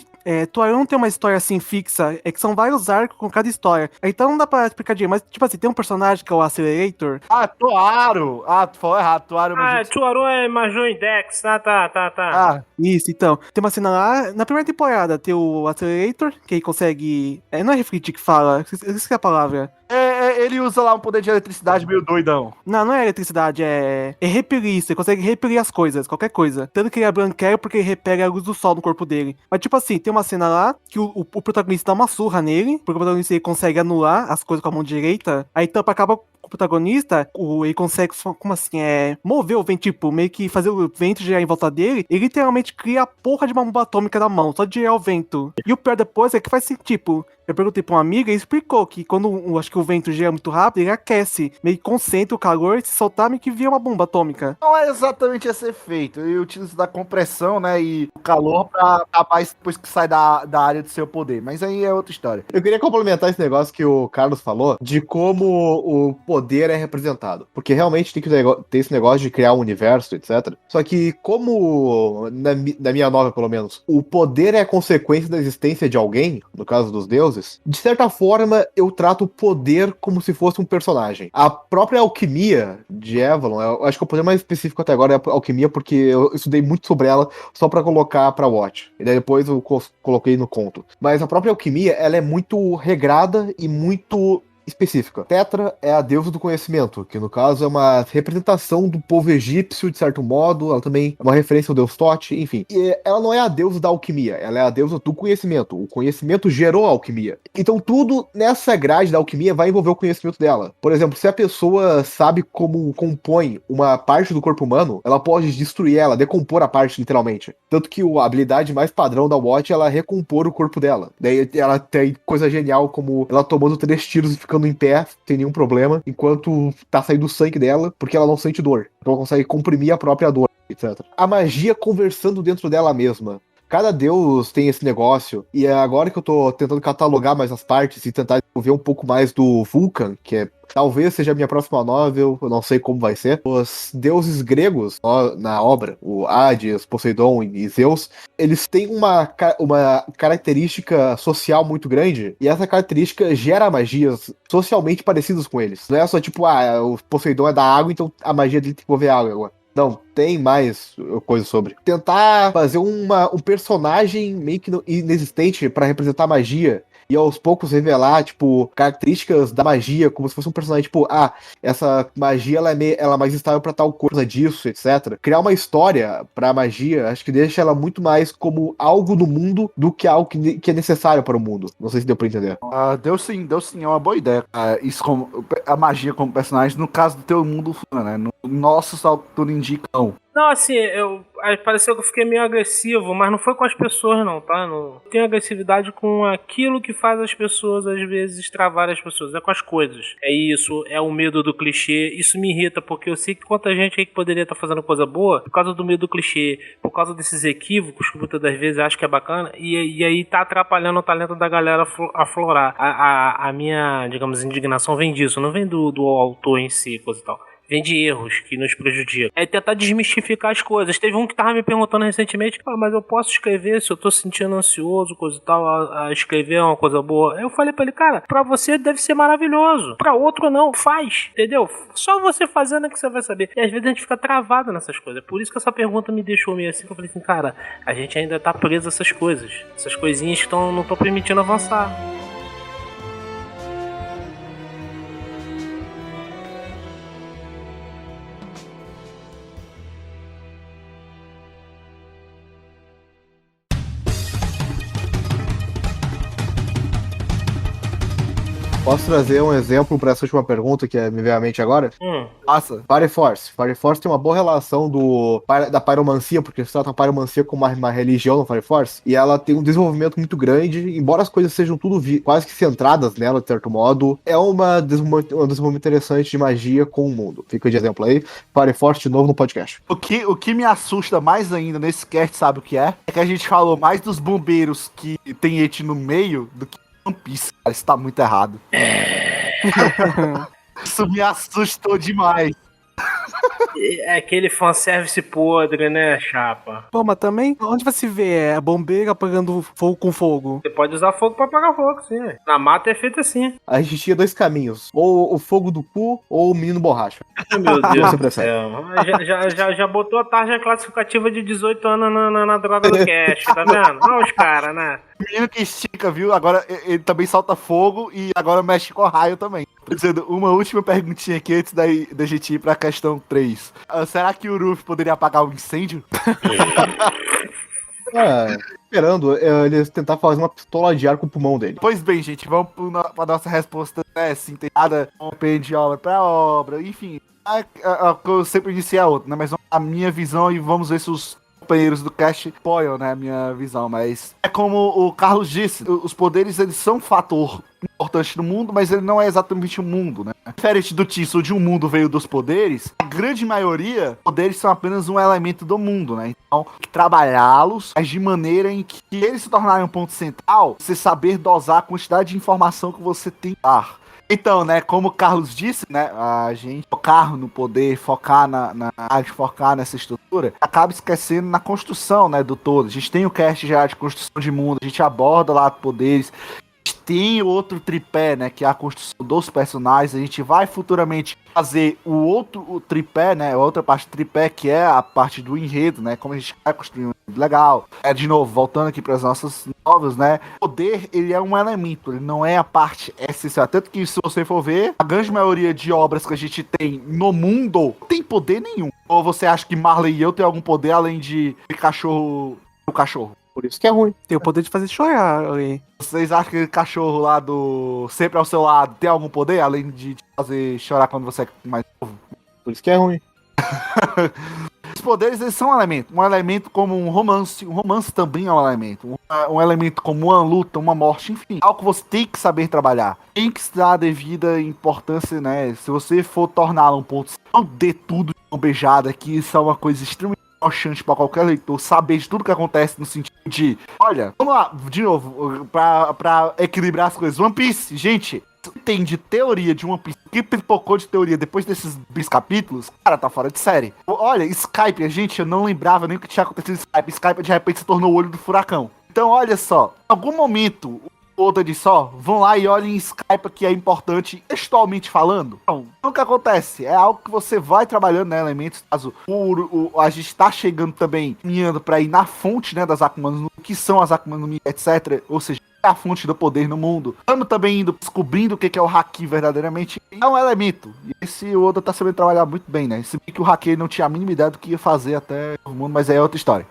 não tem uma história assim fixa, é que são vários arcos com cada história. Então não dá pra explicar direito, mas tipo assim, tem um personagem que é o Accelerator. Ah, Toaru! Ah, tu falou errado, Toaru. Toaru é Major Index, tá. Ah, Isso, então. Tem uma cena lá, na primeira temporada, tem o Accelerator, que ele consegue... não é refletir que fala, esqueci a palavra. ele usa lá um poder de eletricidade meio doidão. Não é eletricidade, é repelir. Você consegue repelir as coisas, qualquer coisa. Tanto que ele é branquelo porque ele repele a luz do sol no corpo dele. Mas tipo assim, tem uma cena lá que o protagonista dá uma surra nele, porque o protagonista ele consegue anular as coisas com a mão direita. Aí Tampa acaba protagonista, ele consegue, como assim, mover o vento, tipo, meio que fazer o vento girar em volta dele, ele literalmente cria a porra de uma bomba atômica na mão, só de girar o vento. E o pior depois é que faz assim, tipo, eu perguntei pra uma amiga e explicou que quando acho que o vento gira muito rápido, ele aquece, meio que concentra o calor e se soltar, meio que vira uma bomba atômica. Não é exatamente esse efeito. Ele utiliza da compressão, né, e o calor pra acabar depois que sai da área do seu poder. Mas aí é outra história. Eu queria complementar esse negócio que o Carlos falou, de como o poder é representado. Porque realmente tem que ter esse negócio de criar um universo, etc. Só que como, na minha novela pelo menos, o poder é a consequência da existência de alguém, no caso dos deuses, de certa forma eu trato o poder como se fosse um personagem. A própria alquimia de Avalon, eu acho que o poder mais específico até agora é a alquimia, porque eu estudei muito sobre ela só pra colocar pra Watch. E daí depois eu coloquei no conto. Mas a própria alquimia, ela é muito regrada e muito específica. Tetra é a deusa do conhecimento, que no caso é uma representação do povo egípcio, de certo modo, ela também é uma referência ao deus Tote, enfim. E ela não é a deusa da alquimia, ela é a deusa do conhecimento. O conhecimento gerou a alquimia. Então tudo nessa grade da alquimia vai envolver o conhecimento dela. Por exemplo, se a pessoa sabe como compõe uma parte do corpo humano, ela pode destruir ela, decompor a parte, literalmente. Tanto que a habilidade mais padrão da Watch é ela recompor o corpo dela. Daí ela tem coisa genial como ela tomando 3 tiros e ficando em pé, sem nenhum problema, enquanto tá saindo sangue dela, porque ela não sente dor. Então ela consegue comprimir a própria dor, etc. A magia conversando dentro dela mesma. Cada deus tem esse negócio, e é agora que eu tô tentando catalogar mais as partes e tentar ver um pouco mais do Vulcan, que talvez seja a minha próxima novel, eu não sei como vai ser. Os deuses gregos, na obra, o Hades, Poseidon e Zeus, eles têm uma característica social muito grande, e essa característica gera magias socialmente parecidas com eles. Não é só tipo, o Poseidon é da água, então a magia dele tem que envolver água agora. Não, tem mais coisa sobre. Tentar fazer um personagem meio que inexistente pra representar magia e aos poucos revelar, tipo, características da magia, como se fosse um personagem, tipo, essa magia ela é mais estável pra tal coisa disso, etc. Criar uma história pra magia, acho que deixa ela muito mais como algo no mundo do que algo que é necessário para o mundo. Não sei se deu pra entender. Deu sim, é uma boa ideia. Isso como a magia como personagem, no caso do teu mundo, né? No nossos autores indicam. Não, assim, pareceu que eu fiquei meio agressivo, mas não foi com as pessoas não, tá? Não tenho agressividade com aquilo que faz as pessoas, às vezes, travar as pessoas. É com as coisas. É isso, é o medo do clichê. Isso me irrita, porque eu sei que quanta gente aí que poderia estar fazendo coisa boa por causa do medo do clichê, por causa desses equívocos que muitas das vezes acho que é bacana, e aí tá atrapalhando o talento da galera aflorar. A minha, digamos, indignação vem disso, não vem do autor em si, coisa e tal. Vem de erros que nos prejudicam. É tentar desmistificar as coisas. Teve um que tava me perguntando recentemente, mas eu posso escrever se eu tô sentindo ansioso, coisa e tal, a escrever é uma coisa boa. Aí eu falei pra ele, cara, pra você deve ser maravilhoso. Pra outro não, faz, entendeu? Só você fazendo é que você vai saber. E às vezes a gente fica travado nessas coisas. Por isso que essa pergunta me deixou meio assim, que eu falei assim, cara, a gente ainda tá preso a essas coisas. Essas coisinhas que não estão permitindo avançar. Posso trazer um exemplo para essa última pergunta que me veio à mente agora? Passa. Fire Force. Fire Force tem uma boa relação da pyromancia, porque se trata a pyromancia como uma religião no Fire Force, e ela tem um desenvolvimento muito grande, embora as coisas sejam tudo quase que centradas nela, de certo modo, é um desenvolvimento interessante de magia com o mundo. Fica de exemplo aí. Fire Force de novo no podcast. O que me assusta mais ainda nesse cast, sabe o que é? É que a gente falou mais dos bombeiros que tem et no meio do que One Piece, cara. Isso tá muito errado. Isso me assustou demais. É aquele fanservice podre, né, chapa? Pô, mas também, onde vai se ver a bombeira apagando fogo com fogo? Você pode usar fogo pra apagar fogo, sim. Na mata é feito assim. A gente tinha 2 caminhos. Ou o fogo do cu, ou o menino borracha. Meu Deus Você do prefere? céu. Já botou a tarja classificativa de 18 anos na droga do cash, tá vendo? Olha os caras, né? Menino que estica, viu? Agora ele também solta fogo e agora mexe com raio também. Dizendo, uma última perguntinha aqui antes da gente ir pra questão 3. Será que o Ruff poderia apagar o incêndio? esperando eles tentar fazer uma pistola de ar com o pulmão dele. Pois bem, gente, vamos pra nossa resposta, né, sintetizada, depende de obra pra obra, enfim. Eu sempre disse a outra, né, mas a minha visão, e vamos ver se os companheiros do cast apoiam, né, a minha visão, mas é como o Carlos disse, os poderes, eles são um fator importante no mundo, mas ele não é exatamente um mundo, né? Diferente do Tício, de um mundo veio dos poderes, a grande maioria, poderes são apenas um elemento do mundo, né? Então, tem que trabalhá-los, mas de maneira em que eles se tornarem um ponto central, você saber dosar a quantidade de informação que você tem que dar. Então, né, como o Carlos disse, né, a gente focar no poder, focar na arte, focar nessa estrutura, acaba esquecendo na construção, né, do todo. A gente tem o cast já de construção de mundo, a gente aborda lá poderes, a gente tem outro tripé, né, que é a construção dos personagens, a gente vai futuramente fazer o tripé, né, a outra parte do tripé, que é a parte do enredo, né, como a gente vai construir um enredo legal. De novo, voltando aqui para as nossas novas, né, o poder, ele é um elemento, ele não é a parte essencial, tanto que se você for ver, a grande maioria de obras que a gente tem no mundo, não tem poder nenhum. Ou você acha que Marley e eu tem algum poder além de cachorro, o cachorro? Por isso que é ruim. Tem o poder de fazer chorar ali. Vocês acham que aquele cachorro lá do sempre ao seu lado tem algum poder, além de te fazer chorar quando você é mais novo? Por isso que é ruim. Os poderes, eles são um elemento como um romance também é um elemento, um elemento como uma luta, uma morte, enfim, algo que você tem que saber trabalhar, tem que dar a devida importância, né, se você for torná-lo um ponto, não dê tudo de uma beijada, que isso é uma coisa extremamente broxante pra qualquer leitor, saber de tudo que acontece no sentido de, olha, vamos lá, de novo, pra equilibrar as coisas, One Piece, gente, tem de teoria de One Piece, que pipocou de teoria depois desses capítulos, cara, tá fora de série. Olha, Skype, gente, eu não lembrava nem o que tinha acontecido em Skype. Skype de repente se tornou o olho do furacão. Então, olha só, em algum momento, outra de só, vão lá e olhem Skype, que é importante textualmente falando. Então, o que acontece? É algo que você vai trabalhando, né, elementos, caso a gente tá chegando também, caminhando pra ir na fonte, né, das Akuma no Mi, que são as Akuma no Mi, etc. Ou seja, é a fonte do poder no mundo. Estamos também indo descobrindo o que é o Haki verdadeiramente. É um elemento. E esse Oda tá sabendo trabalhar muito bem, né? Se bem que o Haki não tinha a mínima ideia do que ia fazer até o mundo, mas aí é outra história.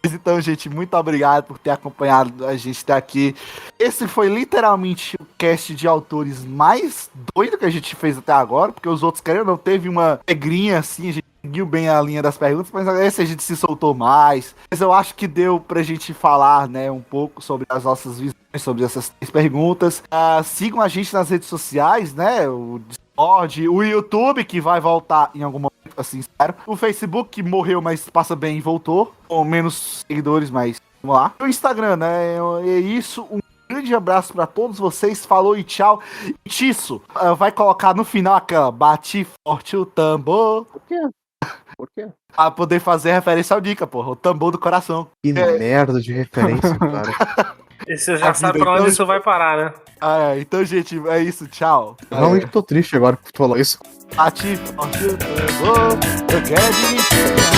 Mas então, gente, muito obrigado por ter acompanhado a gente até aqui. Esse foi literalmente o cast de autores mais doido que a gente fez até agora, porque os outros, querendo, não teve uma regrinha assim, a gente seguiu bem a linha das perguntas, mas esse a gente se soltou mais. Mas eu acho que deu pra gente falar, né, um pouco sobre as nossas visões, sobre essas 3 perguntas. Sigam a gente nas redes sociais, né, o Discord, o YouTube, que vai voltar em algum momento, assim, espero. O Facebook, que morreu, mas passa bem e voltou, com menos seguidores, mas vamos lá. O Instagram, né, é isso. Um grande abraço pra todos vocês, falou e tchau. E Tisso, vai colocar no final aquela bate forte o tambor. Por quê? Por quê? Pra poder fazer referência ao Dica, porra, o tambor do coração. Que merda de referência, cara. E você já sabe pra onde isso vai parar, né? Então, gente, é isso, tchau. Realmente tô triste agora que tu falou isso. Bate forte o tambor, eu quero de